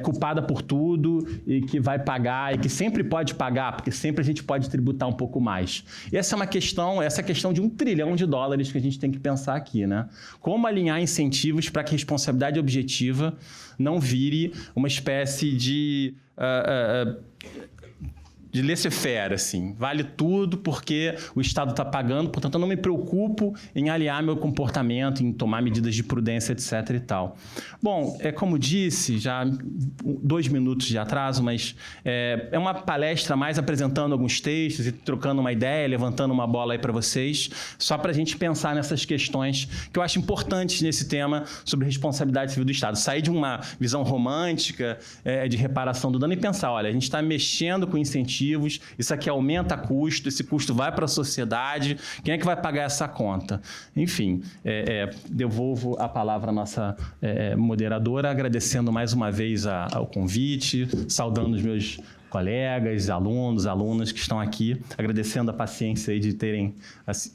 Speaker 3: culpada por tudo e que vai pagar e que sempre pode pagar, porque sempre a gente pode tributar um pouco mais. E essa é uma questão, essa questão de $1 trilhão que a gente tem que pensar aqui, né? Como alinhar incentivos para que a responsabilidade objetiva não vire uma espécie de laissez-faire, assim. Vale tudo porque o Estado está pagando, portanto, eu não me preocupo em alinhar meu comportamento, em tomar medidas de prudência, etc. e tal. Bom, como disse, já 2 minutos de atraso, mas é uma palestra mais apresentando alguns textos e trocando uma ideia, levantando uma bola aí para vocês, só para a gente pensar nessas questões que eu acho importantes nesse tema sobre responsabilidade civil do Estado. Sair de uma visão romântica de reparação do dano e pensar, olha, a gente está mexendo com incentivos, isso aqui aumenta custo, esse custo vai para a sociedade, quem é que vai pagar essa conta? Enfim, devolvo a palavra à nossa moderadora, agradecendo mais uma vez ao convite, saudando os meus colegas, alunos, alunas que estão aqui, agradecendo a paciência aí de terem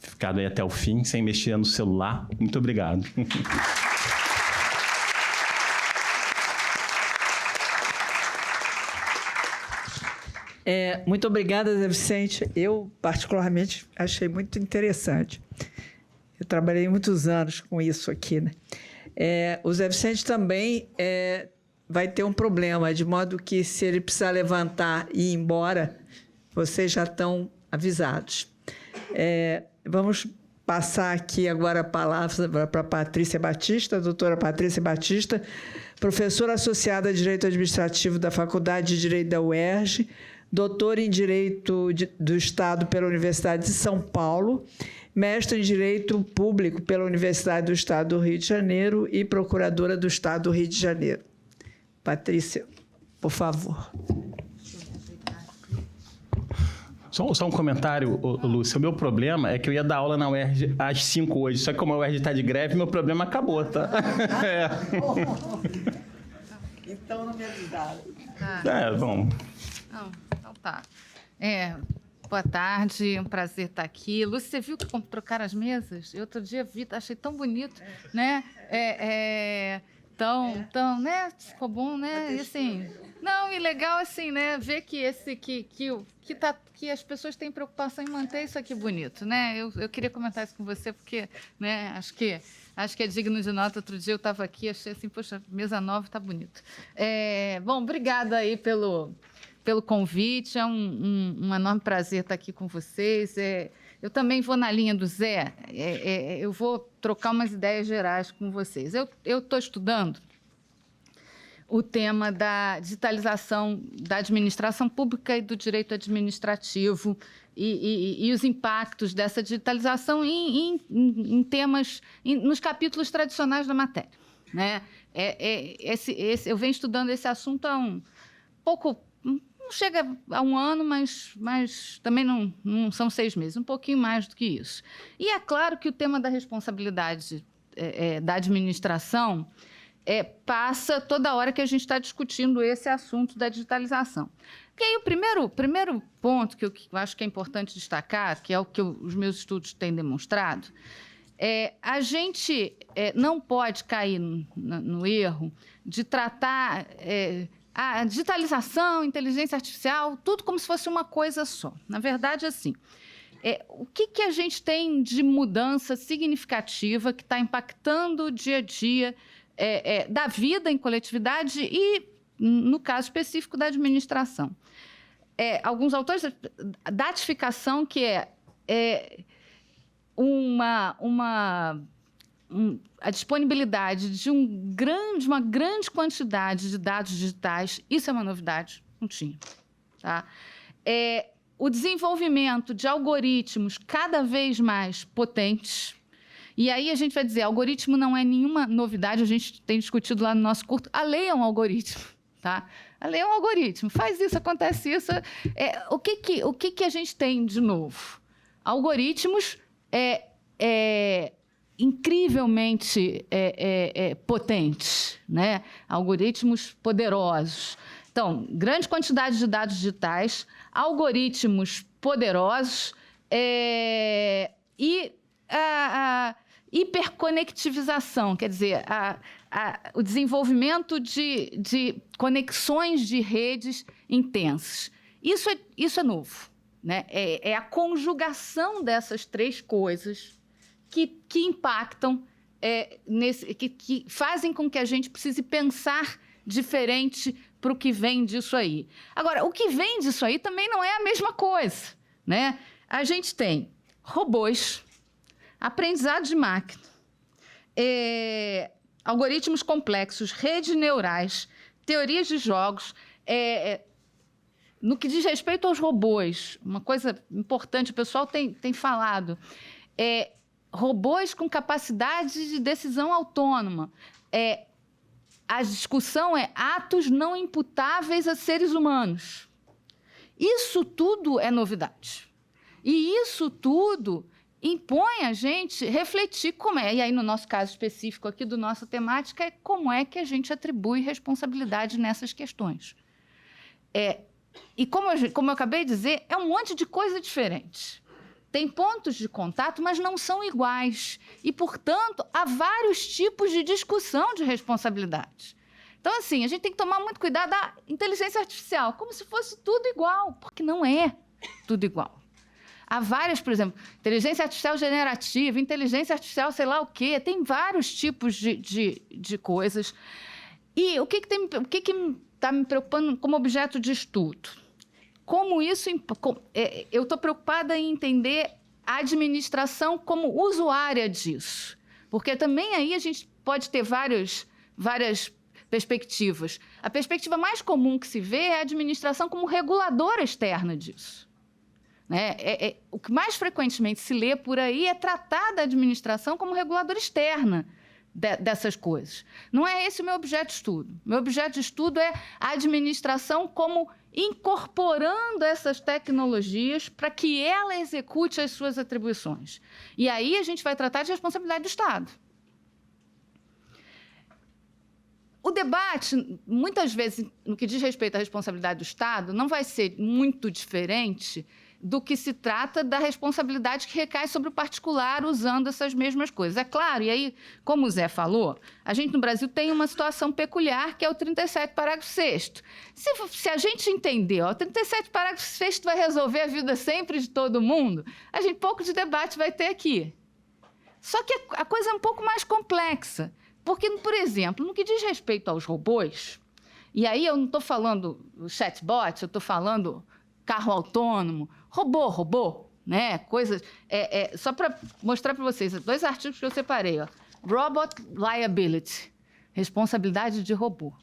Speaker 3: ficado aí até o fim, sem mexer no celular. Muito obrigado.
Speaker 1: Muito obrigada, Zé Vicente. Eu, particularmente, achei muito interessante. Eu trabalhei muitos anos com isso aqui, né? O Zé Vicente também vai ter um problema, de modo que, se ele precisar levantar e ir embora, vocês já estão avisados. Vamos passar aqui agora a palavra para a Patrícia Batista, a doutora Patrícia Batista, professora associada de Direito Administrativo da Faculdade de Direito da UERJ, doutora em Direito do Estado pela Universidade de São Paulo, mestre em Direito Público pela Universidade do Estado do Rio de Janeiro e procuradora do Estado do Rio de Janeiro. Patrícia, por favor.
Speaker 3: Só um comentário, Lúcia. O meu problema é que eu ia dar aula na UERJ às 5 hoje. Só que como a UERJ está de greve, meu problema acabou, tá?
Speaker 1: Então não me avisaram.
Speaker 3: Bom.
Speaker 4: Não, então tá. Boa tarde, é um prazer estar aqui. Lúcia, você viu como trocaram as mesas? Eu outro dia vi, achei tão bonito, né? Então, né? Ficou bom, né? E assim... Não, e legal assim, né? Ver que as pessoas têm preocupação em manter isso aqui bonito, né? Eu queria comentar isso com você porque, né? Acho que é digno de nota. Outro dia eu estava aqui, achei assim, poxa, mesa nova, tá bonito. Bom, obrigada aí pelo convite. É um enorme prazer estar aqui com vocês. Eu também vou na linha do Zé. Eu vou trocar umas ideias gerais com vocês. Eu estou estudando o tema da digitalização da administração pública e do direito administrativo e os impactos dessa digitalização em temas, nos capítulos tradicionais da matéria, né? Eu venho estudando esse assunto há um pouco, não chega a um ano, mas também não são 6 meses, um pouquinho mais do que isso. E é claro que o tema da responsabilidade da administração passa toda hora que a gente está discutindo esse assunto da digitalização. Porque aí o primeiro ponto que eu acho que é importante destacar, que é o que os meus estudos têm demonstrado, a gente não pode cair no erro de tratar a digitalização, inteligência artificial, tudo como se fosse uma coisa só. Na verdade, assim, o que a gente tem de mudança significativa que está impactando o dia a dia da vida em coletividade e, no caso específico, da administração. Alguns autores, datificação, que a disponibilidade de uma grande quantidade de dados digitais, isso é uma novidade, não tinha. Tá? O desenvolvimento de algoritmos cada vez mais potentes. E aí a gente vai dizer, algoritmo não é nenhuma novidade, a gente tem discutido lá no nosso curso, a lei é um algoritmo, tá? A lei é um algoritmo, faz isso, acontece isso. O que a gente tem de novo? Algoritmos incrivelmente potentes, né? Algoritmos poderosos. Então, grande quantidade de dados digitais, algoritmos poderosos e a hiperconectivização, quer dizer, o desenvolvimento de conexões de redes intensas. Isso é novo, né? É a conjugação dessas 3 coisas que impactam, que fazem com que a gente precise pensar diferente para o que vem disso aí. Agora, o que vem disso aí também não é a mesma coisa, né? A gente tem robôs, aprendizado de máquina, algoritmos complexos, redes neurais, teorias de jogos. No que diz respeito aos robôs, uma coisa importante, o pessoal tem falado, robôs com capacidade de decisão autônoma. A discussão é atos não imputáveis a seres humanos. Isso tudo é novidade. E isso tudo impõe a gente refletir e aí no nosso caso específico aqui do nossa temática, como é que a gente atribui responsabilidade nessas questões. E como eu acabei de dizer, é um monte de coisa diferente. Tem pontos de contato, mas não são iguais. E, portanto, há vários tipos de discussão de responsabilidade. Então, assim, a gente tem que tomar muito cuidado da inteligência artificial, como se fosse tudo igual, porque não é tudo igual. Há várias, por exemplo, inteligência artificial generativa, inteligência artificial sei lá o quê, tem vários tipos de coisas. E o que está me preocupando como objeto de estudo? Como isso... eu estou preocupada em entender a administração como usuária disso. Porque também aí a gente pode ter várias perspectivas. A perspectiva mais comum que se vê é a administração como reguladora externa disso. O que mais frequentemente se lê por aí é tratar da administração como reguladora externa, dessas coisas. Não é esse o meu objeto de estudo. Meu objeto de estudo é a administração como incorporando essas tecnologias para que ela execute as suas atribuições. E aí a gente vai tratar de responsabilidade do Estado. O debate, muitas vezes, no que diz respeito à responsabilidade do Estado, não vai ser muito diferente do que se trata da responsabilidade que recai sobre o particular usando essas mesmas coisas. É claro, e aí, como o Zé falou, a gente no Brasil tem uma situação peculiar, que é o 37, parágrafo 6º. Se a gente entender, o 37, parágrafo 6º vai resolver a vida sempre de todo mundo, a gente pouco de debate vai ter aqui. Só que a coisa é um pouco mais complexa. Porque, por exemplo, no que diz respeito aos robôs, e aí eu não estou falando chatbot, eu estou falando carro autônomo, robô, né? Coisas. Só para mostrar para vocês, 2 artigos que eu separei. Ó. Robot Liability, responsabilidade de robô.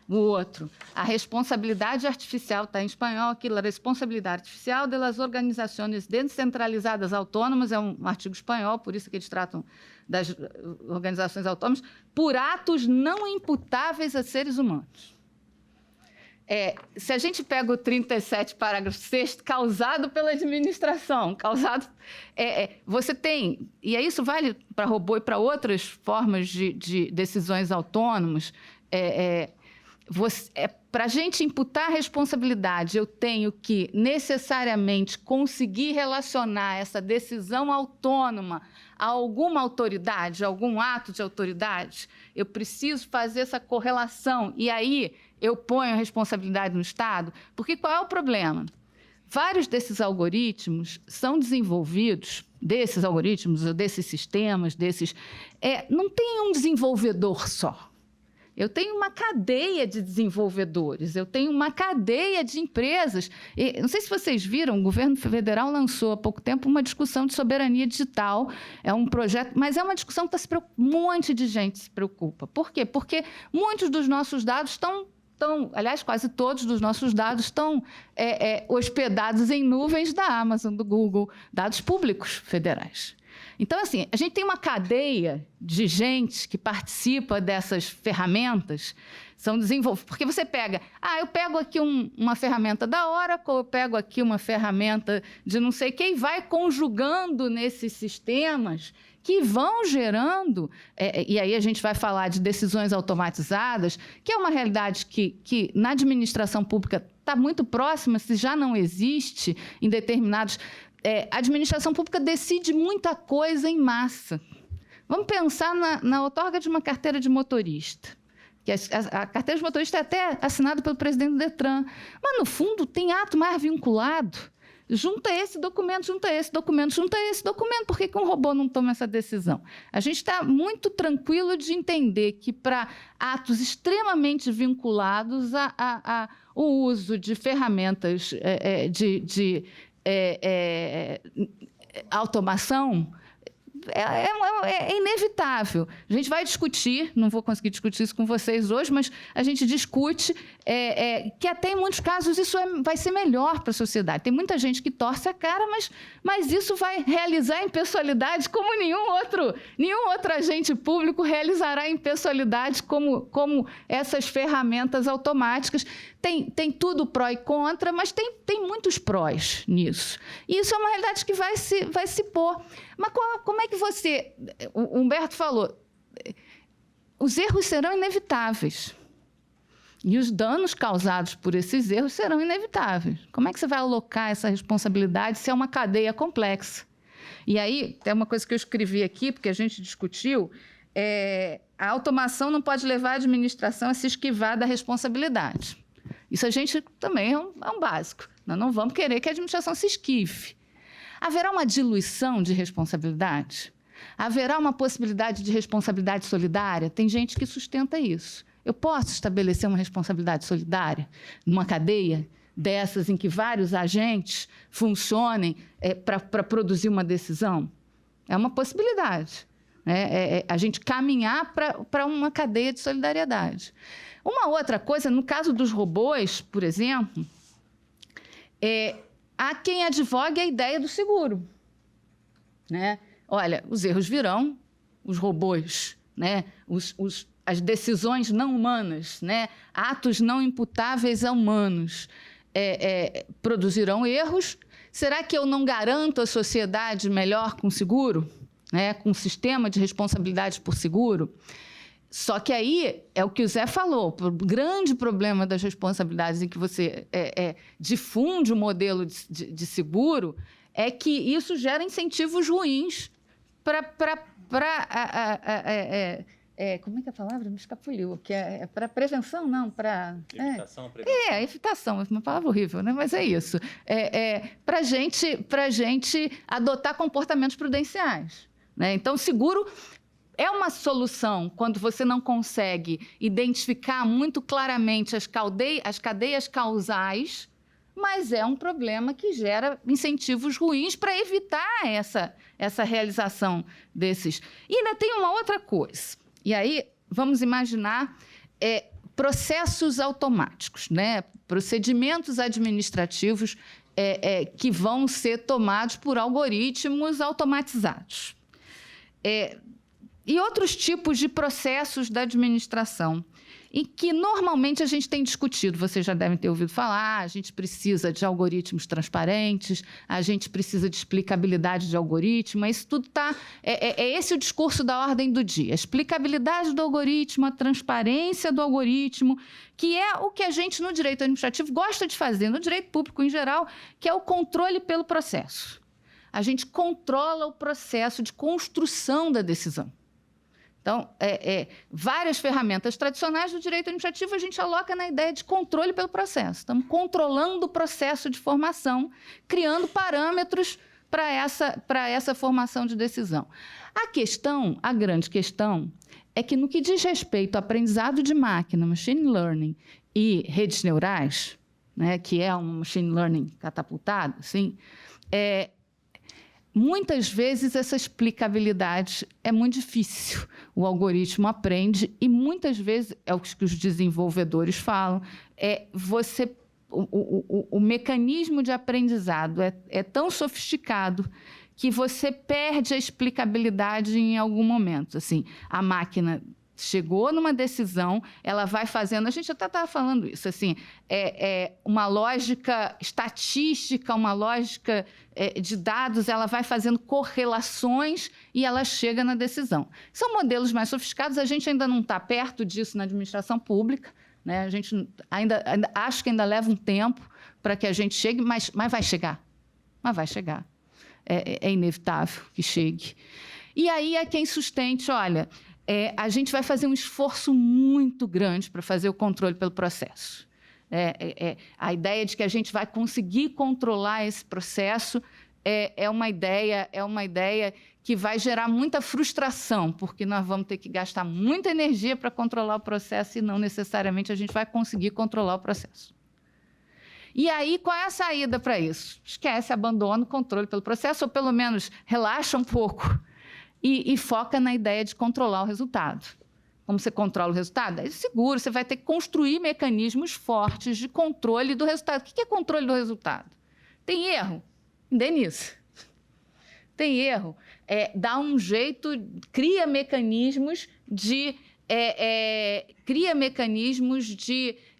Speaker 4: O outro, a responsabilidade artificial, está em espanhol aqui, a responsabilidade artificial de las organizaciones descentralizadas autônomas, é um artigo espanhol, por isso que eles tratam das organizações autônomas, por atos não imputáveis a seres humanos. Se a gente pega o 37, parágrafo 6º, causado pela administração, você tem, e isso vale para robô e para outras formas de decisões autônomas, para a gente imputar a responsabilidade, eu tenho que necessariamente conseguir relacionar essa decisão autônoma a alguma autoridade, a algum ato de autoridade. Eu preciso fazer essa correlação. E aí eu ponho a responsabilidade no Estado. Porque qual é o problema? Vários desses algoritmos são desenvolvidos, desses sistemas, não tem um desenvolvedor só. Eu tenho uma cadeia de desenvolvedores, eu tenho uma cadeia de empresas. Não sei se vocês viram, o governo federal lançou há pouco tempo uma discussão de soberania digital. É um projeto, mas é uma discussão que um monte de gente se preocupa. Por quê? Porque muitos dos nossos dados aliás, quase todos dos nossos dados estão hospedados em nuvens da Amazon, do Google, dados públicos federais. Então, assim, a gente tem uma cadeia de gente que participa dessas ferramentas, são desenvolvidas. Porque você pega, eu pego aqui uma ferramenta da Oracle, eu pego aqui uma ferramenta de não sei o quê, e vai conjugando nesses sistemas que vão gerando, e aí a gente vai falar de decisões automatizadas, que é uma realidade que na administração pública está muito próxima, se já não existe em determinados... a administração pública decide muita coisa em massa. Vamos pensar na outorga de uma carteira de motorista. Que a carteira de motorista é até assinada pelo presidente do Detran. Mas, no fundo, tem ato mais vinculado. Junta esse documento, junta esse documento, junta esse documento. Por que um robô não toma essa decisão? A gente está muito tranquilo de entender que, para atos extremamente vinculados ao uso de ferramentas de automação, é inevitável. A gente vai discutir, não vou conseguir discutir isso com vocês hoje, mas a gente discute que até em muitos casos isso vai ser melhor para a sociedade. Tem muita gente que torce a cara, mas isso vai realizar impessoalidade como nenhum outro agente público realizará impessoalidade como essas ferramentas automáticas. Tem tudo pró e contra, mas tem muitos prós nisso. E isso é uma realidade que vai se pôr. Mas como é que você... O Humberto falou, os erros serão inevitáveis. E os danos causados por esses erros serão inevitáveis. Como é que você vai alocar essa responsabilidade se é uma cadeia complexa? E aí, tem uma coisa que eu escrevi aqui, porque a gente discutiu, a automação não pode levar a administração a se esquivar da responsabilidade. Isso a gente também é um básico. Nós não vamos querer que a administração se esquive. Haverá uma diluição de responsabilidade? Haverá uma possibilidade de responsabilidade solidária? Tem gente que sustenta isso. Eu posso estabelecer uma responsabilidade solidária numa cadeia dessas em que vários agentes funcionem para produzir uma decisão? É uma possibilidade. A gente caminhar para uma cadeia de solidariedade. Uma outra coisa, no caso dos robôs, por exemplo, há quem advogue a ideia do seguro. Olha, os erros virão, os robôs né? As decisões não humanas, né? Atos não imputáveis a humanos produzirão erros. Será que eu não garanto a sociedade melhor com seguro, né? Com um sistema de responsabilidade por seguro? Só que aí é o que o Zé falou, o grande problema das responsabilidades em que você difunde o modelo de seguro é que isso gera incentivos ruins para como é que é a palavra? Me escapuliu. Que é para prevenção, não, para...
Speaker 3: Evitação, prevenção.
Speaker 4: Evitação, é uma palavra horrível, né? Mas é isso. Para gente adotar comportamentos prudenciais, né? Então, seguro é uma solução quando você não consegue identificar muito claramente as cadeias causais, mas é um problema que gera incentivos ruins para evitar essa realização desses. E ainda tem uma outra coisa. E aí, vamos imaginar processos automáticos, né? Procedimentos administrativos que vão ser tomados por algoritmos automatizados. E outros tipos de processos da administração, em que normalmente a gente tem discutido, vocês já devem ter ouvido falar, a gente precisa de algoritmos transparentes, a gente precisa de explicabilidade de algoritmo, isso tudo está... esse o discurso da ordem do dia, a explicabilidade do algoritmo, a transparência do algoritmo, que é o que a gente no direito administrativo gosta de fazer, no direito público em geral, que é o controle pelo processo. A gente controla o processo de construção da decisão. Então, várias ferramentas tradicionais do direito administrativo a gente aloca na ideia de controle pelo processo. Estamos controlando o processo de formação, criando parâmetros para essa formação de decisão. A grande questão, é que no que diz respeito ao aprendizado de máquina, machine learning e redes neurais, né, que é um machine learning catapultado, assim, muitas vezes essa explicabilidade é muito difícil. O algoritmo aprende e muitas vezes, é o que os desenvolvedores falam, o mecanismo de aprendizado é tão sofisticado que você perde a explicabilidade em algum momento. Assim, a máquina chegou numa decisão, ela vai fazendo... A gente até estava falando isso, assim, uma lógica estatística, uma lógica de dados, ela vai fazendo correlações e ela chega na decisão. São modelos mais sofisticados, a gente ainda não está perto disso na administração pública, né? A gente acho que ainda leva um tempo para que a gente chegue, mas vai chegar. Mas vai chegar. É inevitável que chegue. E aí é quem sustente, olha... a gente vai fazer um esforço muito grande para fazer o controle pelo processo. A ideia de que a gente vai conseguir controlar esse processo é uma ideia que vai gerar muita frustração, porque nós vamos ter que gastar muita energia para controlar o processo e não necessariamente a gente vai conseguir controlar o processo. E aí, qual é a saída para isso? Esquece, abandona o controle pelo processo, ou pelo menos relaxa um pouco, e foca na ideia de controlar o resultado. Como você controla o resultado? É seguro, você vai ter que construir mecanismos fortes de controle do resultado. O que é controle do resultado? Tem erro? Indeniza. Tem erro? Dá um jeito, cria mecanismos de,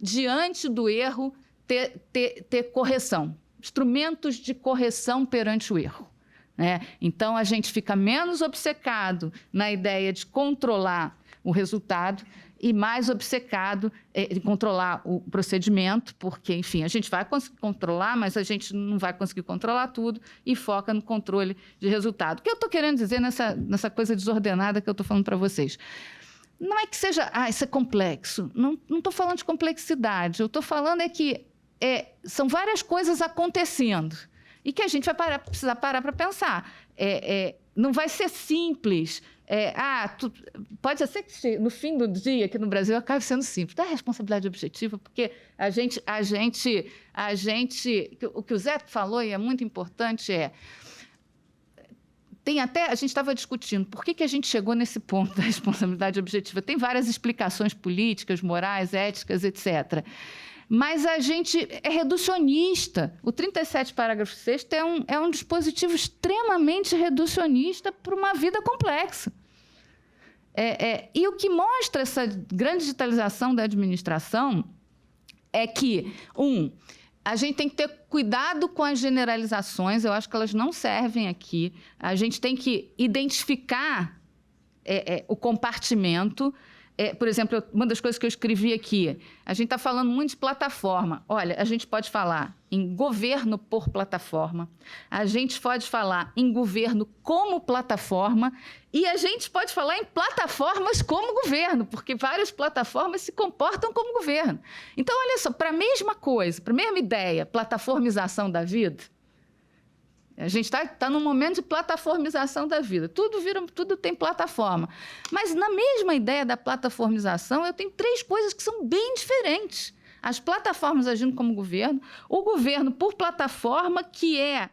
Speaker 4: diante do erro, ter correção. Instrumentos de correção perante o erro. Então, a gente fica menos obcecado na ideia de controlar o resultado e mais obcecado em controlar o procedimento, porque, enfim, a gente vai conseguir controlar, mas a gente não vai conseguir controlar tudo e foca no controle de resultado. O que eu estou querendo dizer nessa coisa desordenada que eu estou falando para vocês? Não é que seja, isso é complexo. Não estou falando de complexidade. Eu estou falando que são várias coisas acontecendo e que a gente vai precisar parar para pensar. Não vai ser simples. Pode ser que no fim do dia, aqui no Brasil, acabe sendo simples. Dá responsabilidade objetiva, porque a gente, o que o Zé falou, e é muito importante, a gente estava discutindo por que a gente chegou nesse ponto da responsabilidade objetiva. Tem várias explicações políticas, morais, éticas, etc., mas a gente é reducionista. O 37, parágrafo 6º, é um dispositivo extremamente reducionista para uma vida complexa. E o que mostra essa grande digitalização da administração é que, a gente tem que ter cuidado com as generalizações, eu acho que elas não servem aqui. A gente tem que identificar o compartimento. Por exemplo, uma das coisas que eu escrevi aqui, a gente está falando muito de plataforma. Olha, a gente pode falar em governo por plataforma, a gente pode falar em governo como plataforma e a gente pode falar em plataformas como governo, porque várias plataformas se comportam como governo. Então, olha só, para a mesma coisa, para a mesma ideia, plataformização da vida, a gente está num momento de plataformização da vida. Tudo tem plataforma. Mas, na mesma ideia da plataformização, eu tenho 3 coisas que são bem diferentes. As plataformas agindo como governo, o governo por plataforma, que é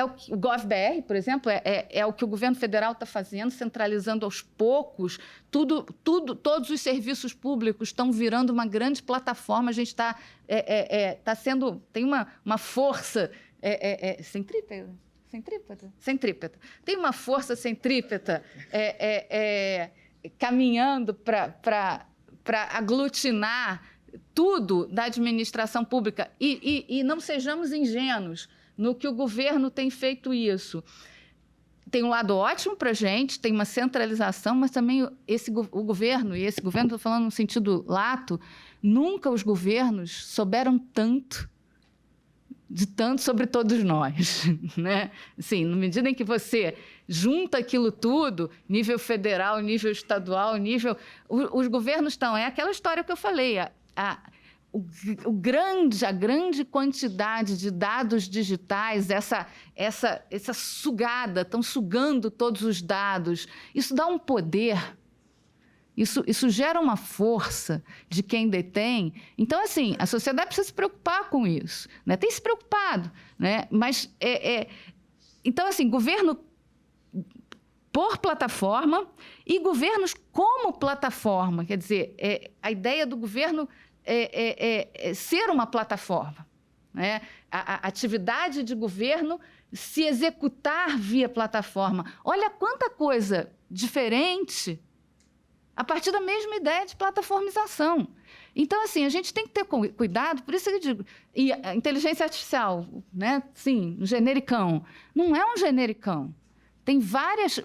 Speaker 4: o GovBR, por exemplo, é o que o governo federal está fazendo, centralizando aos poucos. Todos os serviços públicos estão virando uma grande plataforma. A gente tem uma força... centrípeta. Tem uma força centrípeta caminhando para aglutinar tudo da administração pública. E não sejamos ingênuos no que o governo tem feito isso. Tem um lado ótimo para a gente, tem uma centralização, mas também o governo, e esse governo, estou falando no sentido lato, nunca os governos souberam tanto sobre todos nós, né? Assim, na medida em que você junta aquilo tudo, nível federal, nível estadual, os governos estão... É aquela história que eu falei, a grande quantidade de dados digitais, essa sugada, estão sugando todos os dados, isso dá um poder... Isso gera uma força de quem detém. Então, assim, a sociedade precisa se preocupar com isso, né? Tem se preocupado, né? Mas, então, assim, governo por plataforma e governos como plataforma. Quer dizer, a ideia do governo é ser uma plataforma, né? A atividade de governo se executar via plataforma. Olha quanta coisa diferente a partir da mesma ideia de plataformização. Então, assim, a gente tem que ter cuidado, por isso que eu digo, e a inteligência artificial, né? Sim, um genericão. Não é um genericão. Tem várias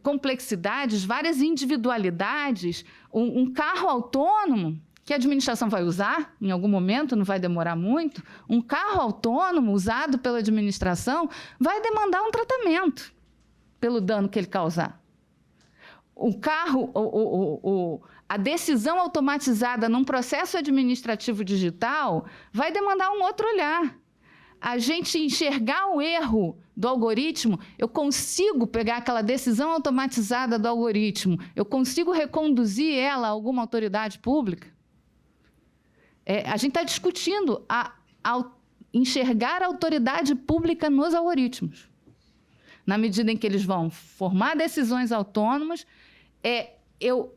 Speaker 4: complexidades, várias individualidades. Um carro autônomo, que a administração vai usar, em algum momento, não vai demorar muito, um carro autônomo usado pela administração vai demandar um tratamento pelo dano que ele causar. O carro, a decisão automatizada num processo administrativo digital vai demandar um outro olhar. A gente enxergar o erro do algoritmo, eu consigo pegar aquela decisão automatizada do algoritmo, eu consigo reconduzir ela a alguma autoridade pública? A gente está discutindo enxergar a autoridade pública nos algoritmos. Na medida em que eles vão formar decisões autônomas, eu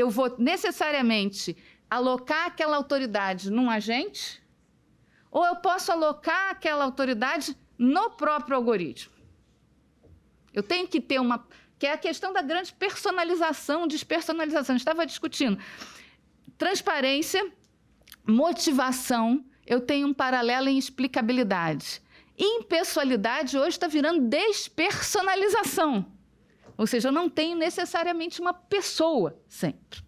Speaker 4: vou necessariamente alocar aquela autoridade num agente, ou eu posso alocar aquela autoridade no próprio algoritmo. Eu tenho que ter que é a questão da grande personalização, despersonalização. A gente estava discutindo transparência, motivação, eu tenho um paralelo em explicabilidade. Impessoalidade hoje está virando despersonalização. Ou seja, eu não tenho necessariamente uma pessoa sempre.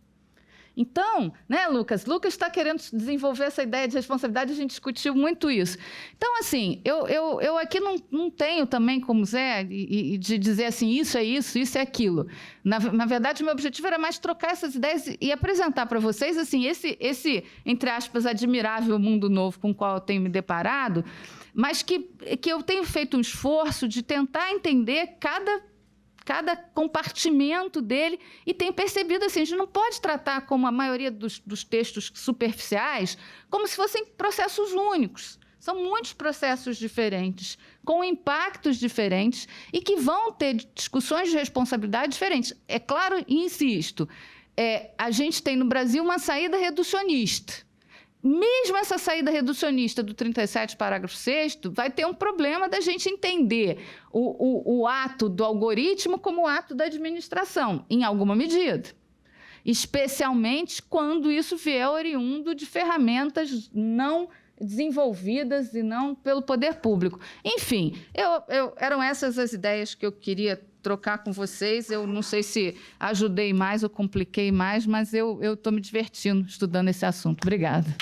Speaker 4: Então, né, Lucas? Lucas está querendo desenvolver essa ideia de responsabilidade, a gente discutiu muito isso. Então, assim, eu aqui não tenho também, como Zé, de dizer assim, isso é isso, isso é aquilo. Na verdade, o meu objetivo era mais trocar essas ideias e apresentar para vocês, assim, esse, entre aspas, admirável mundo novo com o qual eu tenho me deparado, mas que eu tenho feito um esforço de tentar entender cada compartimento dele e tenho percebido assim, a gente não pode tratar como a maioria dos textos superficiais como se fossem processos únicos. São muitos processos diferentes, com impactos diferentes e que vão ter discussões de responsabilidade diferentes. É claro, e insisto, a gente tem no Brasil uma saída reducionista. mesmo essa saída reducionista do 37, parágrafo 6º, vai ter um problema da gente entender o ato do algoritmo como o ato da administração, em alguma medida. Especialmente quando isso vier oriundo de ferramentas não desenvolvidas e não pelo poder público. Enfim, eram essas as ideias que eu queria trocar com vocês. Eu não sei se ajudei mais ou compliquei mais, mas eu estou me divertindo estudando esse assunto. Obrigada.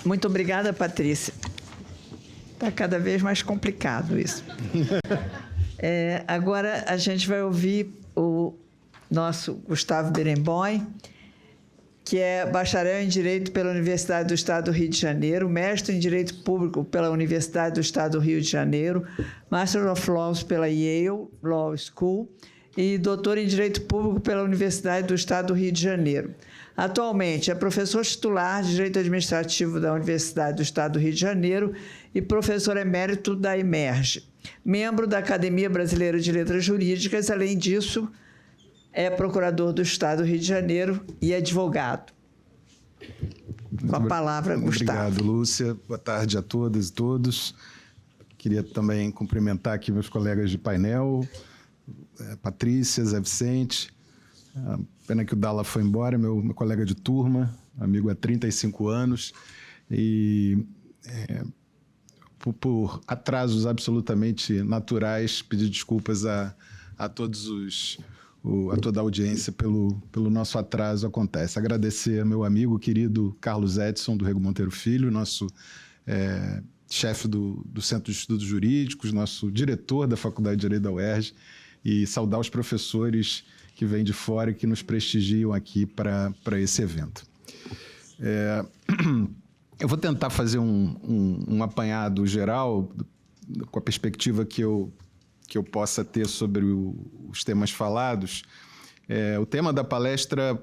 Speaker 1: Muito obrigada, Patrícia. Está cada vez mais complicado isso. Agora a gente vai ouvir o nosso Gustavo Berenboim, que é bacharel em Direito pela Universidade do Estado do Rio de Janeiro, mestre em Direito Público pela Universidade do Estado do Rio de Janeiro, Master of Laws pela Yale Law School e doutor em Direito Público pela Universidade do Estado do Rio de Janeiro. Atualmente é professor titular de Direito Administrativo da Universidade do Estado do Rio de Janeiro e professor emérito da Emerge, membro da Academia Brasileira de Letras Jurídicas. Além disso, é procurador do Estado do Rio de Janeiro e advogado. Com a palavra, Gustavo.
Speaker 5: Obrigado, Lúcia. Boa tarde a todas e todos. Queria também cumprimentar aqui meus colegas de painel, Patrícia, Zé Vicente. Pena que o Dalla foi embora, meu colega de turma, amigo há 35 anos. E por atrasos absolutamente naturais, pedir desculpas a todos a toda a audiência pelo nosso atraso. Acontece. Agradecer ao meu amigo querido Carlos Edson, do Rego Monteiro Filho, nosso chefe do Centro de Estudos Jurídicos, nosso diretor da Faculdade de Direito da UERJ, e saudar os professores que vêm de fora e que nos prestigiam aqui para esse evento. Eu vou tentar fazer um apanhado geral com a perspectiva que eu possa ter sobre os temas falados. O tema da palestra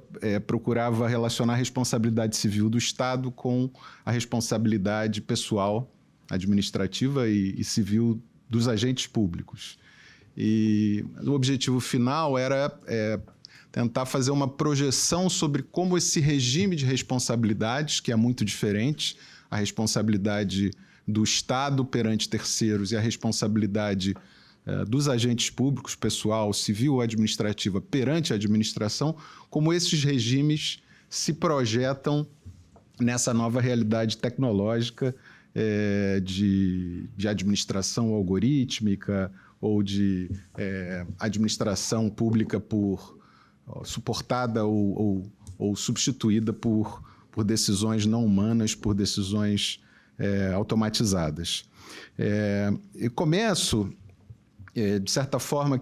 Speaker 5: procurava relacionar a responsabilidade civil do Estado com a responsabilidade pessoal, administrativa e civil dos agentes públicos. E o objetivo final era tentar fazer uma projeção sobre como esse regime de responsabilidades, que é muito diferente, a responsabilidade do Estado perante terceiros e a responsabilidade dos agentes públicos, pessoal, civil ou administrativa, perante a administração, como esses regimes se projetam nessa nova realidade tecnológica de administração algorítmica ou de administração pública suportada ou substituída por decisões não humanas, por decisões automatizadas. Eu começo, de certa forma,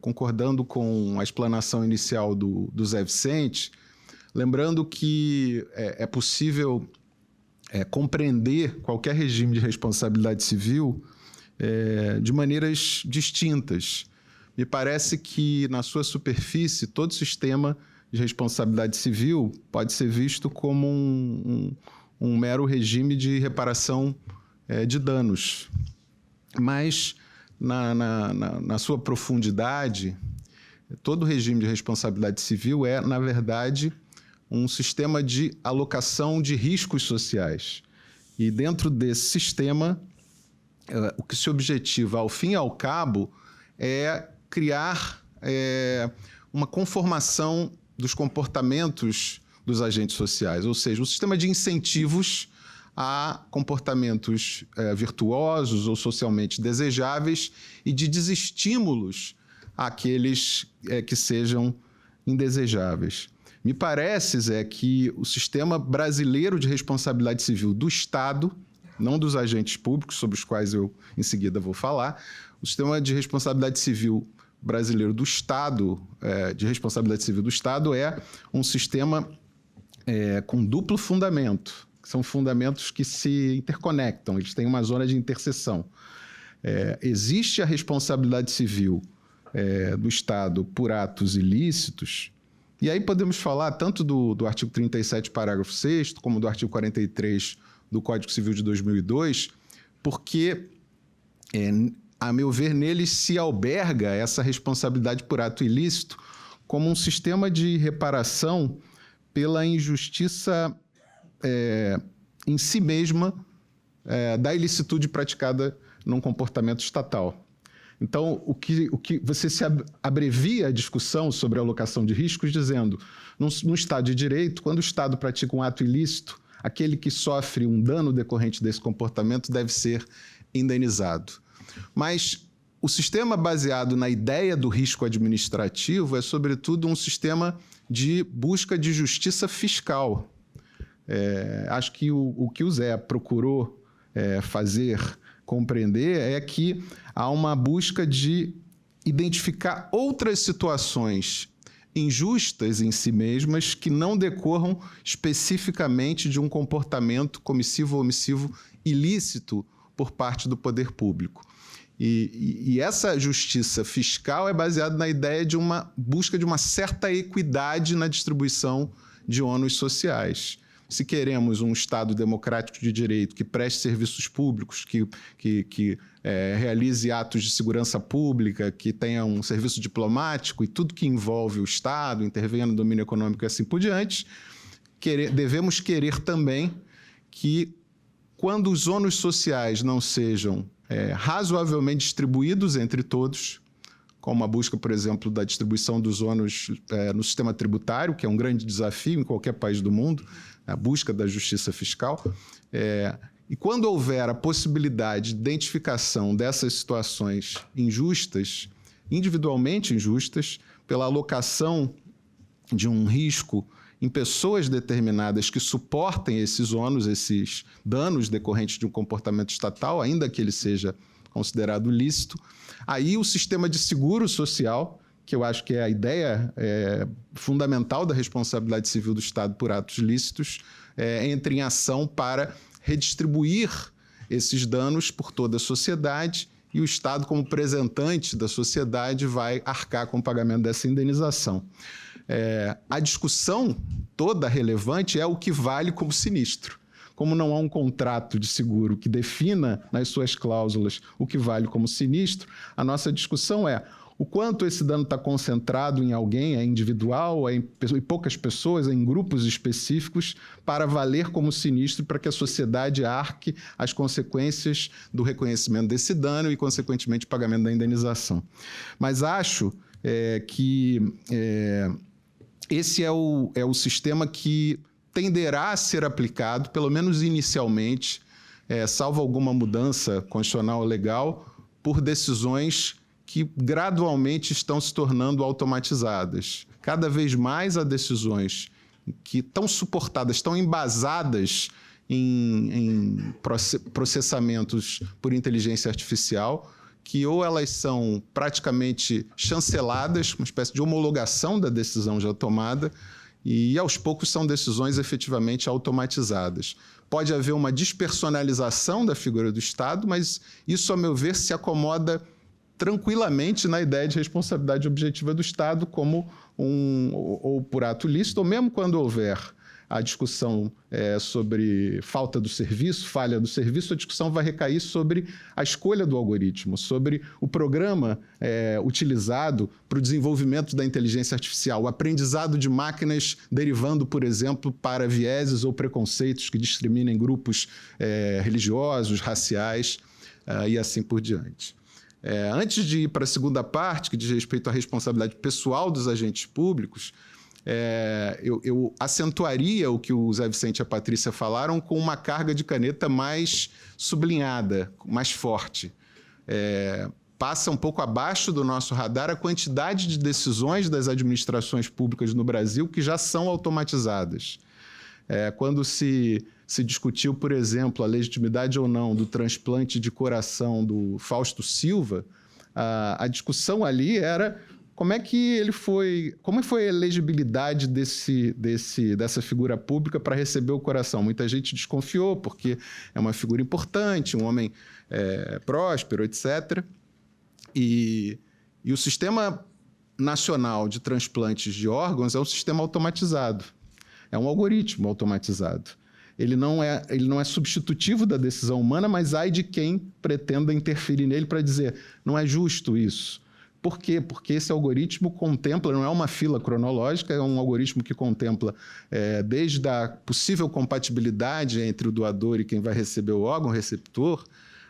Speaker 5: concordando com a explanação inicial do Zé Vicente, lembrando que é possível compreender qualquer regime de responsabilidade civil de maneiras distintas. Me parece que, na sua superfície, todo sistema de responsabilidade civil pode ser visto como um mero regime de reparação de danos. Mas, na sua profundidade, todo regime de responsabilidade civil é, na verdade, um sistema de alocação de riscos sociais. E, dentro desse sistema, o que se objetiva, ao fim e ao cabo, é criar uma conformação dos comportamentos dos agentes sociais, ou seja, um sistema de incentivos a comportamentos virtuosos ou socialmente desejáveis e de desestímulos àqueles que sejam indesejáveis. Me parece, Zé, que o sistema brasileiro de responsabilidade civil do Estado, não dos agentes públicos, sobre os quais eu em seguida vou falar, o sistema de responsabilidade civil brasileiro do Estado, de responsabilidade civil do Estado, é um sistema com duplo fundamento, que são fundamentos que se interconectam, eles têm uma zona de interseção. Existe a responsabilidade civil do Estado por atos ilícitos, e aí podemos falar tanto do artigo 37, parágrafo 6º, como do artigo 43 do Código Civil de 2002, porque a meu ver, neles se alberga essa responsabilidade por ato ilícito como um sistema de reparação pela injustiça em si mesma da ilicitude praticada num comportamento estatal. Então, o que você se abrevia a discussão sobre a alocação de riscos dizendo, no Estado de Direito, quando o Estado pratica um ato ilícito, aquele que sofre um dano decorrente desse comportamento deve ser indenizado. Mas o sistema baseado na ideia do risco administrativo é, sobretudo, um sistema de busca de justiça fiscal. Acho que o que o Zé procurou fazer compreender é que há uma busca de identificar outras situações injustas em si mesmas que não decorram especificamente de um comportamento comissivo ou omissivo ilícito por parte do poder público. E essa justiça fiscal é baseada na ideia de uma busca de uma certa equidade na distribuição de ônus sociais. Se queremos um Estado democrático de direito que preste serviços públicos, que realize atos de segurança pública, que tenha um serviço diplomático e tudo que envolve o Estado, intervenha no domínio econômico e assim por diante, devemos querer também que, quando os ônus sociais não sejam razoavelmente distribuídos entre todos, como a busca, por exemplo, da distribuição dos ônus no sistema tributário, que é um grande desafio em qualquer país do mundo, a busca da justiça fiscal. E quando houver a possibilidade de identificação dessas situações injustas, individualmente injustas, pela alocação de um risco em pessoas determinadas que suportem esses ônus, esses danos decorrentes de um comportamento estatal, ainda que ele seja considerado lícito, aí o sistema de seguro social, que eu acho que é a ideia fundamental da responsabilidade civil do Estado por atos lícitos, entra em ação para redistribuir esses danos por toda a sociedade e o Estado, como representante da sociedade, vai arcar com o pagamento dessa indenização. A discussão toda relevante é o que vale como sinistro. Como não há um contrato de seguro que defina nas suas cláusulas o que vale como sinistro, a nossa discussão é o quanto esse dano está concentrado em alguém, é individual, em poucas pessoas, em grupos específicos, para valer como sinistro, para que a sociedade arque as consequências do reconhecimento desse dano e, consequentemente, o pagamento da indenização. Mas acho que esse é o sistema que tenderá a ser aplicado, pelo menos inicialmente, salvo alguma mudança constitucional ou legal, por decisões que gradualmente estão se tornando automatizadas. Cada vez mais há decisões que estão suportadas, estão embasadas em processamentos por inteligência artificial, que ou elas são praticamente chanceladas, uma espécie de homologação da decisão já tomada, e aos poucos são decisões efetivamente automatizadas. Pode haver uma despersonalização da figura do Estado, mas isso, a meu ver, se acomoda tranquilamente na ideia de responsabilidade objetiva do Estado como ou por ato lícito, ou mesmo quando houver a discussão sobre falha do serviço, a discussão vai recair sobre a escolha do algoritmo, sobre o programa utilizado para o desenvolvimento da inteligência artificial, o aprendizado de máquinas derivando, por exemplo, para vieses ou preconceitos que discriminem grupos religiosos, raciais e assim por diante. Antes de ir para a segunda parte, que diz respeito à responsabilidade pessoal dos agentes públicos, eu acentuaria o que o Zé Vicente e a Patrícia falaram com uma carga de caneta mais sublinhada, mais forte. Passa um pouco abaixo do nosso radar a quantidade de decisões das administrações públicas no Brasil que já são automatizadas. Quando se discutiu, por exemplo, a legitimidade ou não do transplante de coração do Fausto Silva, a discussão ali era como foi a elegibilidade dessa figura pública para receber o coração. Muita gente desconfiou, porque é uma figura importante, um homem próspero, etc. E o Sistema Nacional de Transplantes de Órgãos é um sistema automatizado. É um algoritmo automatizado. ele não é substitutivo da decisão humana, mas ai de quem pretenda interferir nele para dizer, não é justo isso. Por quê? Porque esse algoritmo contempla, não é uma fila cronológica, é um algoritmo que contempla desde a possível compatibilidade entre o doador e quem vai receber o órgão receptor,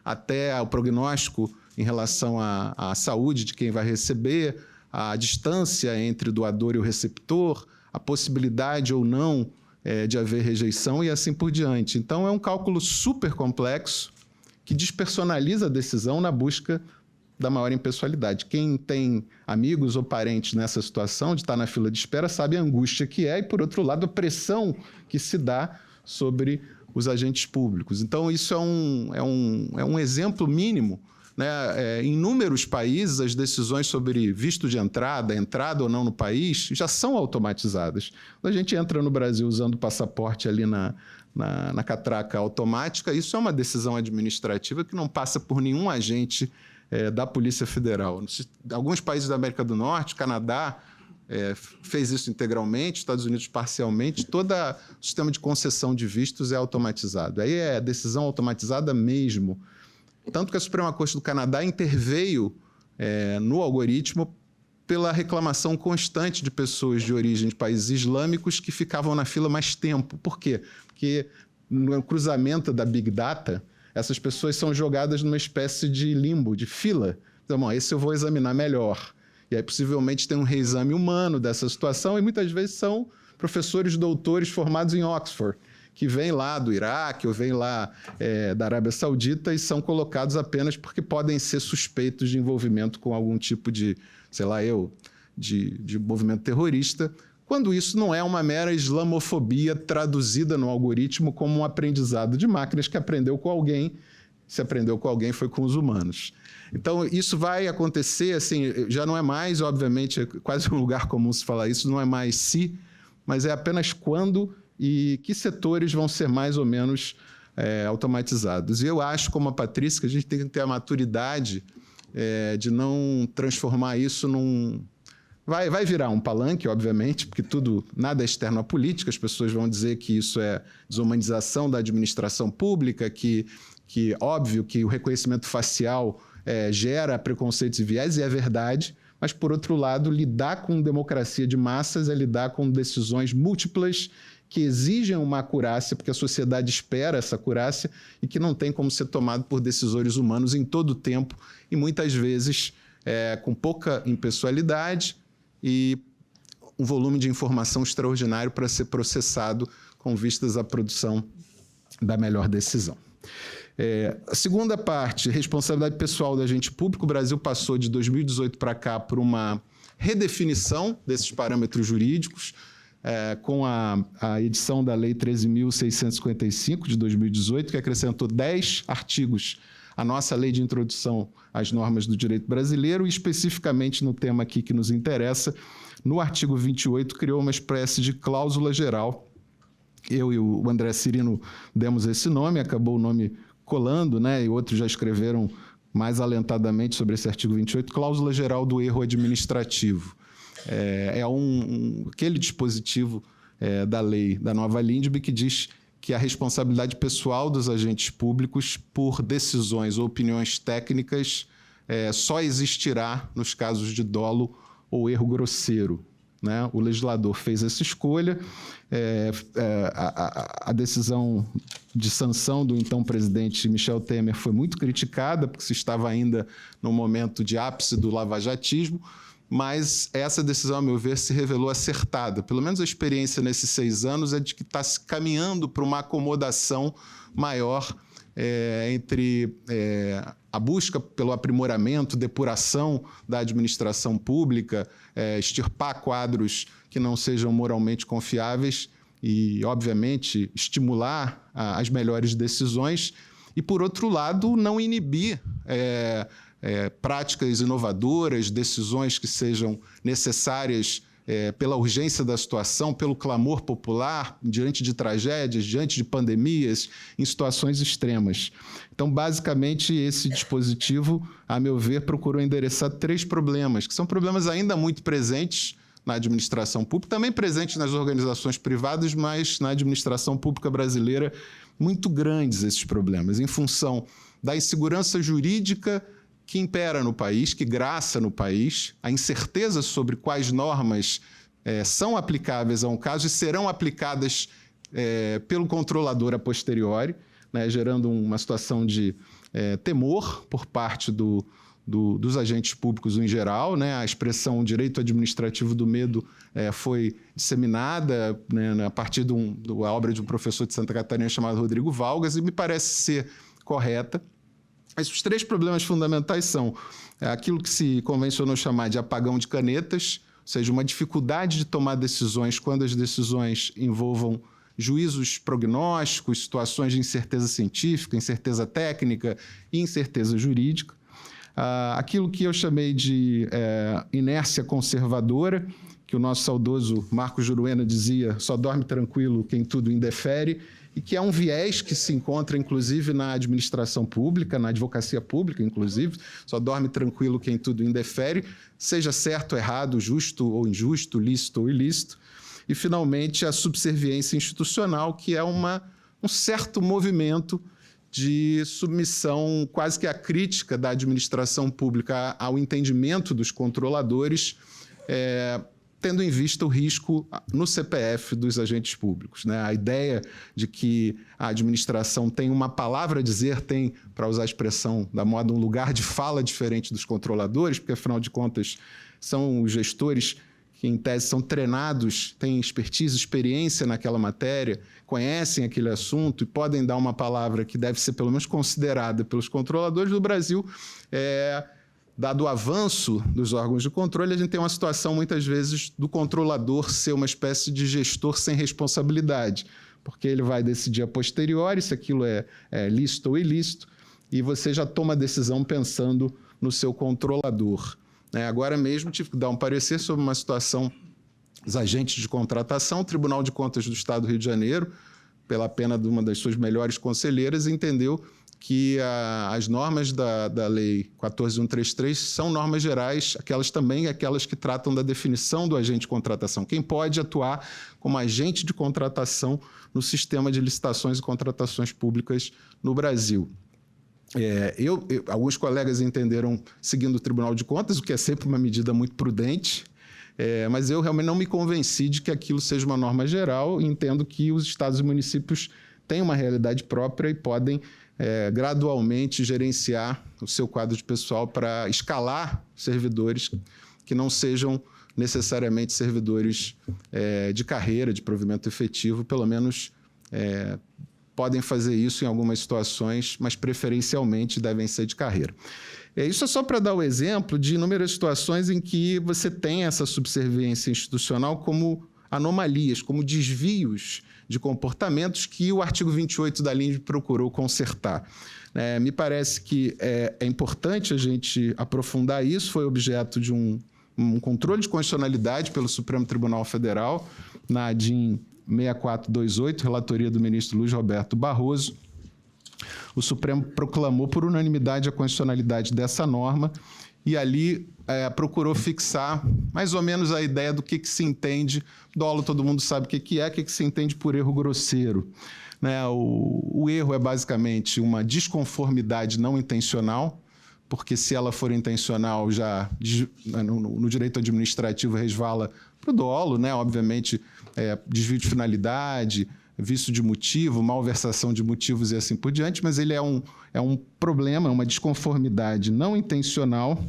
Speaker 5: até o prognóstico em relação à saúde de quem vai receber, a distância entre o doador e o receptor, a possibilidade ou não de haver rejeição e assim por diante. Então, é um cálculo super complexo que despersonaliza a decisão na busca da maior impessoalidade. Quem tem amigos ou parentes nessa situação de estar na fila de espera sabe a angústia que é e, por outro lado, a pressão que se dá sobre os agentes públicos. Então, isso é um exemplo mínimo, né? Em inúmeros países, as decisões sobre visto de entrada ou não no país, já são automatizadas. Quando a gente entra no Brasil usando o passaporte ali na catraca automática, isso é uma decisão administrativa que não passa por nenhum agente da Polícia Federal. Alguns países da América do Norte, Canadá, fez isso integralmente, Estados Unidos parcialmente, todo o sistema de concessão de vistos é automatizado. Aí é decisão automatizada mesmo. Tanto que a Suprema Corte do Canadá interveio no algoritmo pela reclamação constante de pessoas de origem de países islâmicos que ficavam na fila mais tempo. Por quê? Porque no cruzamento da Big Data, essas pessoas são jogadas numa espécie de limbo, de fila. Então, bom, esse eu vou examinar melhor. E aí, possivelmente, tem um reexame humano dessa situação e muitas vezes são professores doutores formados em Oxford, que vêm lá do Iraque ou vêm lá da Arábia Saudita e são colocados apenas porque podem ser suspeitos de envolvimento com algum tipo de, de movimento terrorista, quando isso não é uma mera islamofobia traduzida no algoritmo como um aprendizado de máquinas que aprendeu com alguém, se aprendeu com alguém foi com os humanos. Então, isso vai acontecer, assim, já não é mais, obviamente, é quase um lugar comum se falar isso, não é mais se, mas é apenas quando e que setores vão ser mais ou menos automatizados. E eu acho, como a Patrícia, que a gente tem que ter a maturidade de não transformar isso num... Vai virar um palanque, obviamente, porque nada é externo à política, as pessoas vão dizer que isso é desumanização da administração pública, que óbvio que o reconhecimento facial gera preconceitos e viés, e é verdade, mas, por outro lado, lidar com democracia de massas é lidar com decisões múltiplas que exigem uma acurácia, porque a sociedade espera essa acurácia e que não tem como ser tomado por decisores humanos em todo o tempo e, muitas vezes, com pouca impessoalidade e um volume de informação extraordinário para ser processado com vistas à produção da melhor decisão. A segunda parte, responsabilidade pessoal do agente público. O Brasil passou de 2018 para cá por uma redefinição desses parâmetros jurídicos, com a edição da Lei 13.655 de 2018, que acrescentou 10 artigos à nossa Lei de Introdução às Normas do Direito Brasileiro, e especificamente no tema aqui que nos interessa, no artigo 28, criou uma espécie de cláusula geral. Eu e o André Cirino demos esse nome, acabou o nome colando, né? E outros já escreveram mais alentadamente sobre esse artigo 28, cláusula geral do erro administrativo. Aquele dispositivo da lei, da nova LINDB, que diz que a responsabilidade pessoal dos agentes públicos por decisões ou opiniões técnicas só existirá nos casos de dolo ou erro grosseiro, né? O legislador fez essa escolha, a decisão de sanção do então presidente Michel Temer foi muito criticada, porque se estava ainda no momento de ápice do lavajatismo, mas essa decisão, a meu ver, se revelou acertada. Pelo menos a experiência nesses 6 anos é de que está se caminhando para uma acomodação maior entre a busca pelo aprimoramento, depuração da administração pública, extirpar quadros que não sejam moralmente confiáveis e, obviamente, estimular as melhores decisões e, por outro lado, não inibir práticas inovadoras, decisões que sejam necessárias pela urgência da situação, pelo clamor popular, diante de tragédias, diante de pandemias, em situações extremas. Então, basicamente, esse dispositivo, a meu ver, procurou endereçar 3 problemas, que são problemas ainda muito presentes na administração pública, também presente nas organizações privadas, mas na administração pública brasileira, muito grandes esses problemas, em função da insegurança jurídica que impera no país, que graça no país, a incerteza sobre quais normas são aplicáveis a um caso e serão aplicadas pelo controlador a posteriori, né, gerando uma situação de temor por parte dos agentes públicos em geral, né? A expressão direito administrativo do medo foi disseminada, né, a partir da obra de um professor de Santa Catarina chamado Rodrigo Valgas, e me parece ser correta. Mas os 3 problemas fundamentais são aquilo que se convencionou chamar de apagão de canetas, ou seja, uma dificuldade de tomar decisões quando as decisões envolvam juízos prognósticos, situações de incerteza científica, incerteza técnica e incerteza jurídica. Aquilo que eu chamei de inércia conservadora, que o nosso saudoso Marco Juruena dizia, só dorme tranquilo quem tudo indefere, e que é um viés que se encontra, inclusive, na administração pública, na advocacia pública, inclusive, só dorme tranquilo quem tudo indefere, seja certo ou errado, justo ou injusto, lícito ou ilícito. E, finalmente, a subserviência institucional, que é um certo movimento de submissão quase que acrítica da administração pública ao entendimento dos controladores, tendo em vista o risco no CPF dos agentes públicos, né? A ideia de que a administração tem uma palavra a dizer, tem, para usar a expressão da moda, um lugar de fala diferente dos controladores, porque, afinal de contas, são os gestores que, em tese, são treinados, têm expertise, experiência naquela matéria, conhecem aquele assunto e podem dar uma palavra que deve ser, pelo menos, considerada pelos controladores do Brasil. Dado o avanço dos órgãos de controle, a gente tem uma situação, muitas vezes, do controlador ser uma espécie de gestor sem responsabilidade, porque ele vai decidir a posteriori se aquilo é lícito ou ilícito, e você já toma a decisão pensando no seu controlador. Agora mesmo tive que dar um parecer sobre uma situação dos agentes de contratação. O Tribunal de Contas do Estado do Rio de Janeiro, pela pena de uma das suas melhores conselheiras, entendeu que as normas da Lei 14.133 são normas gerais, aquelas que tratam da definição do agente de contratação. Quem pode atuar como agente de contratação no sistema de licitações e contratações públicas no Brasil. Alguns colegas entenderam seguindo o Tribunal de Contas, o que é sempre uma medida muito prudente, mas eu realmente não me convenci de que aquilo seja uma norma geral, e entendo que os estados e municípios têm uma realidade própria e podem gradualmente gerenciar o seu quadro de pessoal para escalar servidores que não sejam necessariamente servidores de carreira, de provimento efetivo, pelo menos podem fazer isso em algumas situações, mas preferencialmente devem ser de carreira. Isso é só para dar o exemplo de inúmeras situações em que você tem essa subserviência institucional como anomalias, como desvios de comportamentos que o artigo 28 da LINDB procurou consertar. Me parece que é importante a gente aprofundar isso, foi objeto de um controle de constitucionalidade pelo Supremo Tribunal Federal, na ADIM 6428, relatoria do ministro Luiz Roberto Barroso. O Supremo proclamou por unanimidade a constitucionalidade dessa norma e ali procurou fixar mais ou menos a ideia do que se entende, dolo todo mundo sabe o que se entende por erro grosseiro. O erro é basicamente uma desconformidade não intencional, porque se ela for intencional, já no direito administrativo resvala para o dolo, obviamente, desvio de finalidade, vício de motivo, malversação de motivos e assim por diante, mas ele é um problema, uma desconformidade não intencional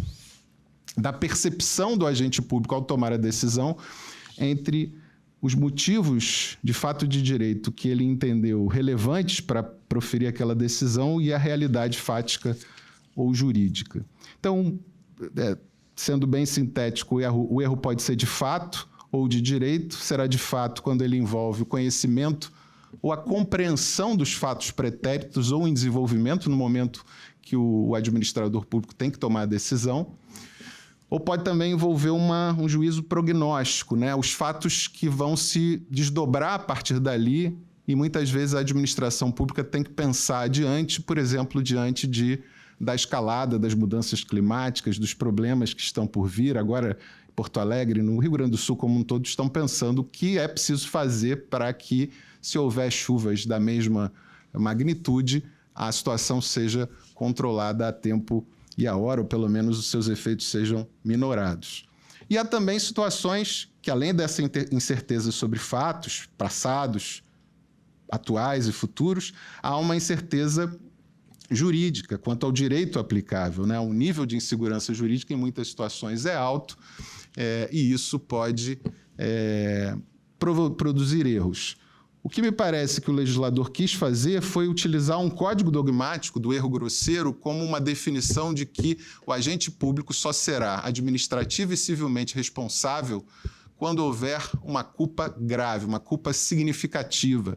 Speaker 5: da percepção do agente público ao tomar a decisão entre os motivos de fato de direito que ele entendeu relevantes para proferir aquela decisão e a realidade fática ou jurídica. Então, sendo bem sintético, o erro pode ser de fato ou de direito, será de fato quando ele envolve o conhecimento ou a compreensão dos fatos pretéritos ou em desenvolvimento no momento que o administrador público tem que tomar a decisão, ou pode também envolver um juízo prognóstico, os fatos que vão se desdobrar a partir dali, e muitas vezes a administração pública tem que pensar adiante, por exemplo, diante de da escalada das mudanças climáticas, dos problemas que estão por vir. Agora, Porto Alegre, no Rio Grande do Sul como um todo, estão pensando o que é preciso fazer para que, se houver chuvas da mesma magnitude, a situação seja controlada a tempo e a hora, ou pelo menos os seus efeitos sejam minorados. E há também situações que, além dessa incerteza sobre fatos passados, atuais e futuros, há uma incerteza jurídica quanto ao direito aplicável, né? O nível de insegurança jurídica em muitas situações é alto, e isso pode produzir erros. O que me parece que o legislador quis fazer foi utilizar um código dogmático do erro grosseiro como uma definição de que o agente público só será administrativo e civilmente responsável quando houver uma culpa grave, uma culpa significativa.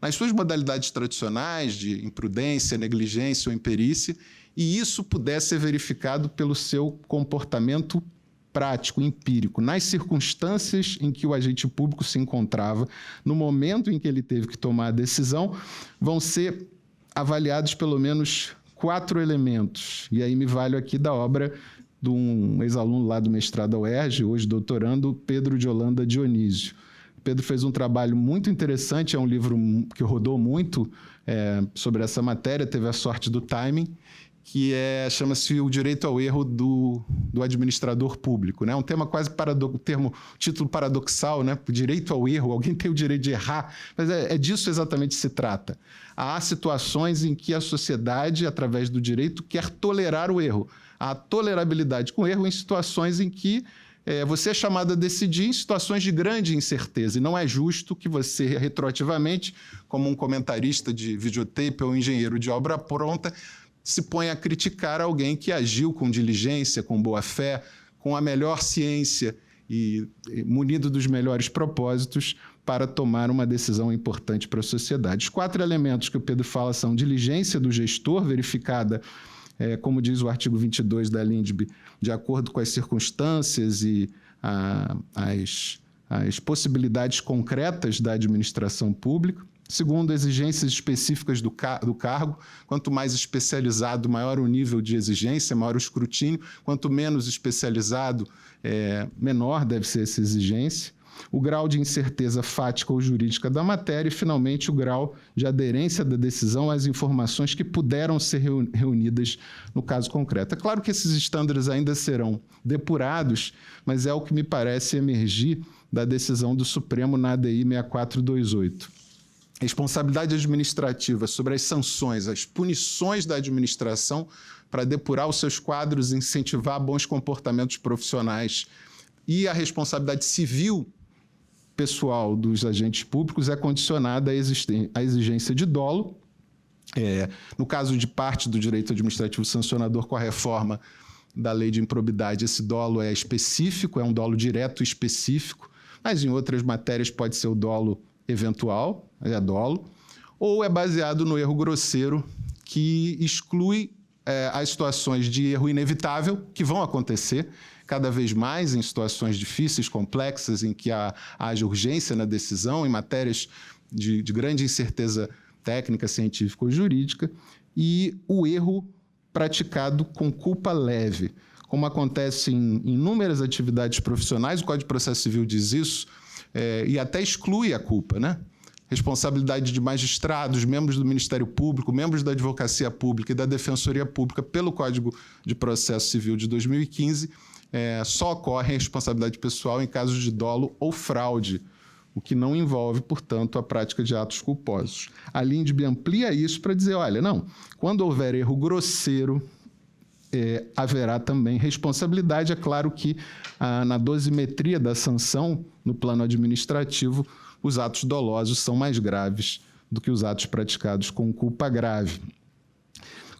Speaker 5: Nas suas modalidades tradicionais de imprudência, negligência ou imperícia, e isso pudesse ser verificado pelo seu comportamento prático, empírico, nas circunstâncias em que o agente público se encontrava, no momento em que ele teve que tomar a decisão, vão ser avaliados pelo menos 4 elementos. E aí me valho aqui da obra de um ex-aluno lá do mestrado da UERJ, hoje doutorando, Pedro de Holanda Dionísio. Pedro fez um trabalho muito interessante, é um livro que rodou muito sobre essa matéria, teve a sorte do timing, que chama-se O Direito ao Erro do Administrador Público, né? Um tema quase título paradoxal, né? O direito ao erro, alguém tem o direito de errar, mas disso exatamente se trata. Há situações em que a sociedade, através do direito, quer tolerar o erro. Há tolerabilidade com o erro em situações em que você é chamado a decidir em situações de grande incerteza, e não é justo que você, retroativamente, como um comentarista de videotape ou engenheiro de obra pronta, se põe a criticar alguém que agiu com diligência, com boa-fé, com a melhor ciência e munido dos melhores propósitos para tomar uma decisão importante para a sociedade. Os 4 elementos que o Pedro fala são diligência do gestor, verificada, como diz o artigo 22 da LINDB, de acordo com as circunstâncias e as possibilidades concretas da administração pública. Segundo, exigências específicas do cargo. Quanto mais especializado, maior o nível de exigência, maior o escrutínio. Quanto menos especializado, menor deve ser essa exigência. O grau de incerteza fática ou jurídica da matéria e, finalmente, o grau de aderência da decisão às informações que puderam ser reunidas no caso concreto. É claro que esses estándares ainda serão depurados, mas é o que me parece emergir da decisão do Supremo na ADI 6428. Responsabilidade administrativa sobre as sanções, as punições da administração para depurar os seus quadros e incentivar bons comportamentos profissionais. E a responsabilidade civil pessoal dos agentes públicos é condicionada à exigência de dolo. No caso de parte do direito administrativo sancionador, com a reforma da lei de improbidade, esse dolo é específico, é um dolo direto específico, mas em outras matérias pode ser o dolo eventual, é dolo, ou é baseado no erro grosseiro, que exclui as situações de erro inevitável, que vão acontecer cada vez mais em situações difíceis, complexas, em que haja urgência na decisão, em matérias de grande incerteza técnica, científica ou jurídica, e o erro praticado com culpa leve, como acontece em inúmeras atividades profissionais. O Código de Processo Civil diz isso, e até exclui a culpa, né? Responsabilidade de magistrados, membros do Ministério Público, membros da Advocacia Pública e da Defensoria Pública pelo Código de Processo Civil de 2015, só ocorre a responsabilidade pessoal em casos de dolo ou fraude, o que não envolve, portanto, a prática de atos culposos. A LINDB amplia isso para dizer, olha, não, quando houver erro grosseiro, haverá também responsabilidade. É claro que na dosimetria da sanção, no plano administrativo, os atos dolosos são mais graves do que os atos praticados com culpa grave.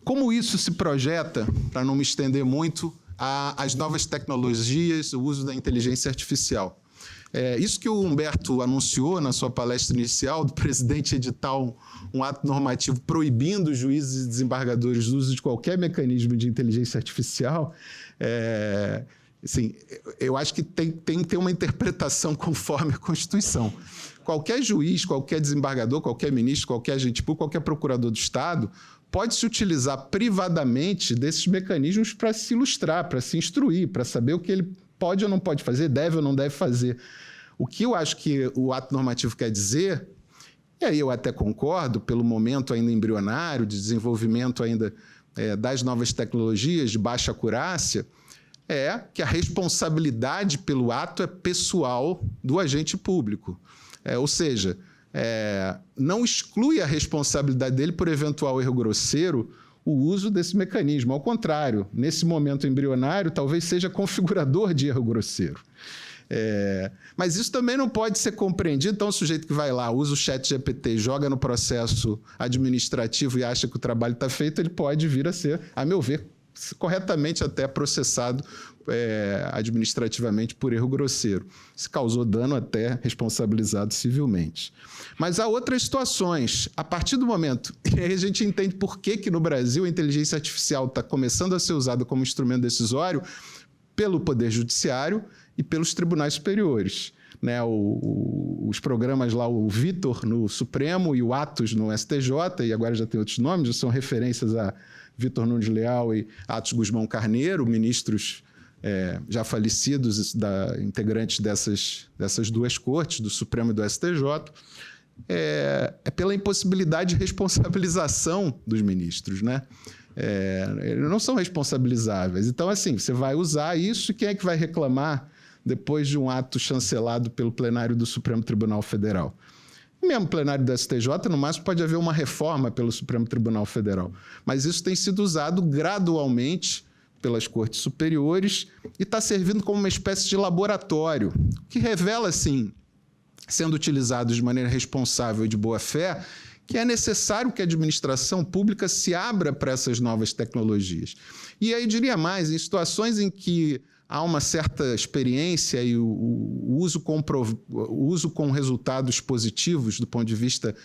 Speaker 5: Como isso se projeta, para não me estender muito, às novas tecnologias, o uso da inteligência artificial? Isso que o Humberto anunciou na sua palestra inicial, do presidente editar um ato normativo proibindo os juízes e desembargadores do uso de qualquer mecanismo de inteligência artificial, assim, eu acho que tem que ter uma interpretação conforme a Constituição. qualquer juiz, qualquer desembargador, qualquer ministro, qualquer agente público, qualquer procurador do Estado pode se utilizar privadamente desses mecanismos para se ilustrar, para se instruir, para saber o que ele pode ou não pode fazer, deve ou não deve fazer. O que eu acho que o ato normativo quer dizer, e aí eu até concordo, pelo momento ainda embrionário, de desenvolvimento ainda das novas tecnologias de baixa acurácia, é que a responsabilidade pelo ato é pessoal do agente público. Ou seja, não exclui a responsabilidade dele por eventual erro grosseiro o uso desse mecanismo. Ao contrário, nesse momento embrionário, talvez seja configurador de erro grosseiro. Mas isso também não pode ser compreendido. Então, o sujeito que vai lá, usa o ChatGPT, joga no processo administrativo e acha que o trabalho está feito, ele pode vir a ser, a meu ver, corretamente até processado administrativamente por erro grosseiro. Se causou dano, até responsabilizado civilmente. Mas há outras situações. A partir do momento que a gente entende por que no Brasil a inteligência artificial está começando a ser usada como instrumento decisório pelo Poder Judiciário e pelos tribunais superiores. Os programas lá, o Vitor no Supremo e o Atos no STJ, e agora já tem outros nomes, já são referências a Vitor Nunes Leal e Atos Guzmão Carneiro, ministros já falecidos, integrantes dessas duas cortes, do Supremo e do STJ, pela impossibilidade de responsabilização dos ministros, eles não são responsabilizáveis. Então, assim, você vai usar isso e quem é que vai reclamar depois de um ato chancelado pelo plenário do Supremo Tribunal Federal? Mesmo o plenário do STJ, no máximo, pode haver uma reforma pelo Supremo Tribunal Federal. Mas isso tem sido usado gradualmente pelas cortes superiores e está servindo como uma espécie de laboratório, que revela, assim, sendo utilizado de maneira responsável e de boa-fé, que é necessário que a administração pública se abra para essas novas tecnologias. E aí, diria mais, em situações em que há uma certa experiência e o uso com resultados positivos do ponto de vista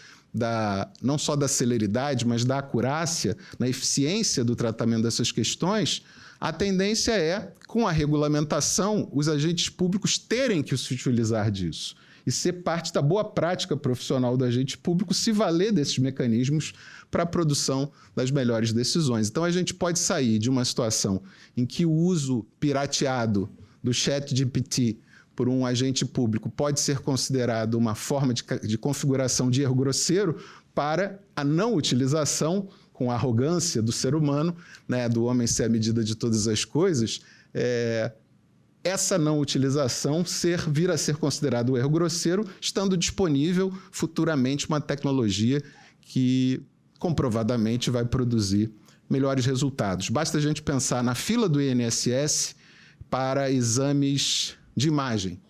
Speaker 5: não só da celeridade, mas da acurácia, na eficiência do tratamento dessas questões, a tendência é, com a regulamentação, os agentes públicos terem que se utilizar disso e ser parte da boa prática profissional do agente público se valer desses mecanismos para a produção das melhores decisões. Então, a gente pode sair de uma situação em que o uso pirateado do ChatGPT por um agente público pode ser considerado uma forma de configuração de erro grosseiro para a não utilização, com a arrogância do ser humano, do homem ser a medida de todas as coisas, essa não utilização vir a ser considerado um erro grosseiro, estando disponível futuramente uma tecnologia que comprovadamente vai produzir melhores resultados. Basta a gente pensar na fila do INSS para exames de imagem.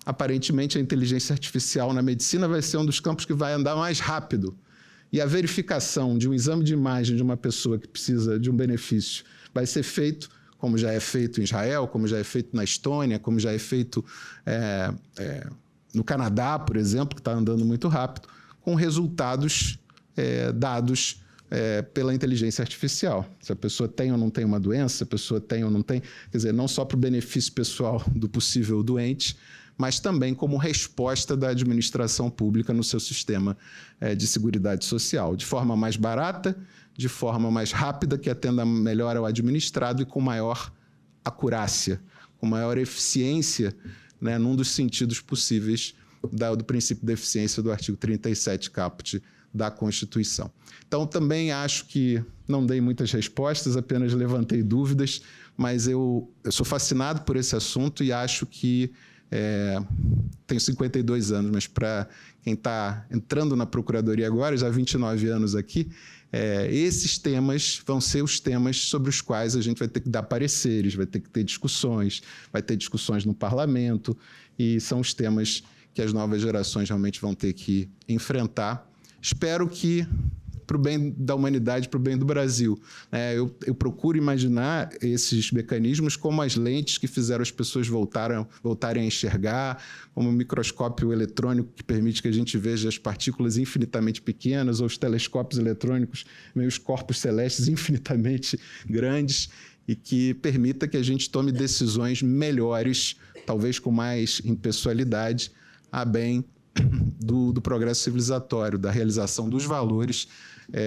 Speaker 5: Aparentemente, a inteligência artificial na medicina vai ser um dos campos que vai andar mais rápido. E a verificação de um exame de imagem de uma pessoa que precisa de um benefício vai ser feito, como já é feito em Israel, como já é feito na Estônia, como já é feito no Canadá, por exemplo, que está andando muito rápido, com resultados dados pela inteligência artificial. Se a pessoa tem ou não tem uma doença, se a pessoa tem ou não tem, quer dizer, não só para o benefício pessoal do possível doente, mas também como resposta da administração pública no seu sistema de seguridade social, de forma mais barata, de forma mais rápida, que atenda melhor ao administrado e com maior acurácia, com maior eficiência, num dos sentidos possíveis do princípio da eficiência do artigo 37 caput da Constituição. Então, também acho que não dei muitas respostas, apenas levantei dúvidas, mas eu sou fascinado por esse assunto e acho que tenho 52 anos, mas para quem está entrando na Procuradoria agora, já há 29 anos aqui, esses temas vão ser os temas sobre os quais a gente vai ter que dar pareceres, vai ter que ter discussões, vai ter discussões no parlamento, e são os temas que as novas gerações realmente vão ter que enfrentar. Espero que para o bem da humanidade, para o bem do Brasil. Eu procuro imaginar esses mecanismos como as lentes que fizeram as pessoas voltarem a enxergar, como o microscópio eletrônico que permite que a gente veja as partículas infinitamente pequenas, ou os telescópios eletrônicos, os corpos celestes infinitamente grandes, e que permita que a gente tome decisões melhores, talvez com mais impessoalidade, a bem do progresso civilizatório, da realização dos valores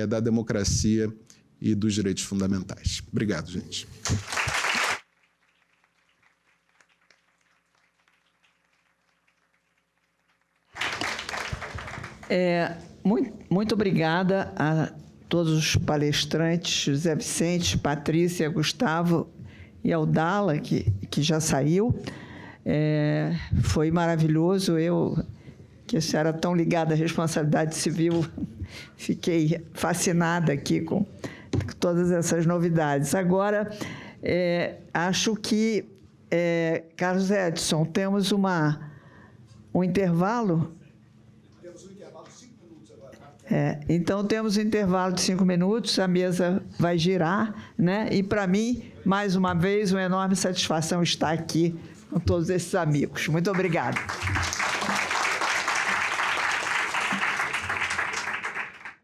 Speaker 5: da democracia e dos direitos fundamentais. Obrigado, gente.
Speaker 1: Muito obrigada a todos os palestrantes, José Vicente, Patrícia, Gustavo e ao Dala, que já saiu. Foi maravilhoso. Eu, que a senhora era tão ligada à responsabilidade civil, fiquei fascinada aqui com todas essas novidades. Agora, acho que, Carlos Edson, temos um intervalo. Então, temos um intervalo de 5 minutos, a mesa vai girar, né? E, para mim, mais uma vez, uma enorme satisfação estar aqui com todos esses amigos. Muito obrigada.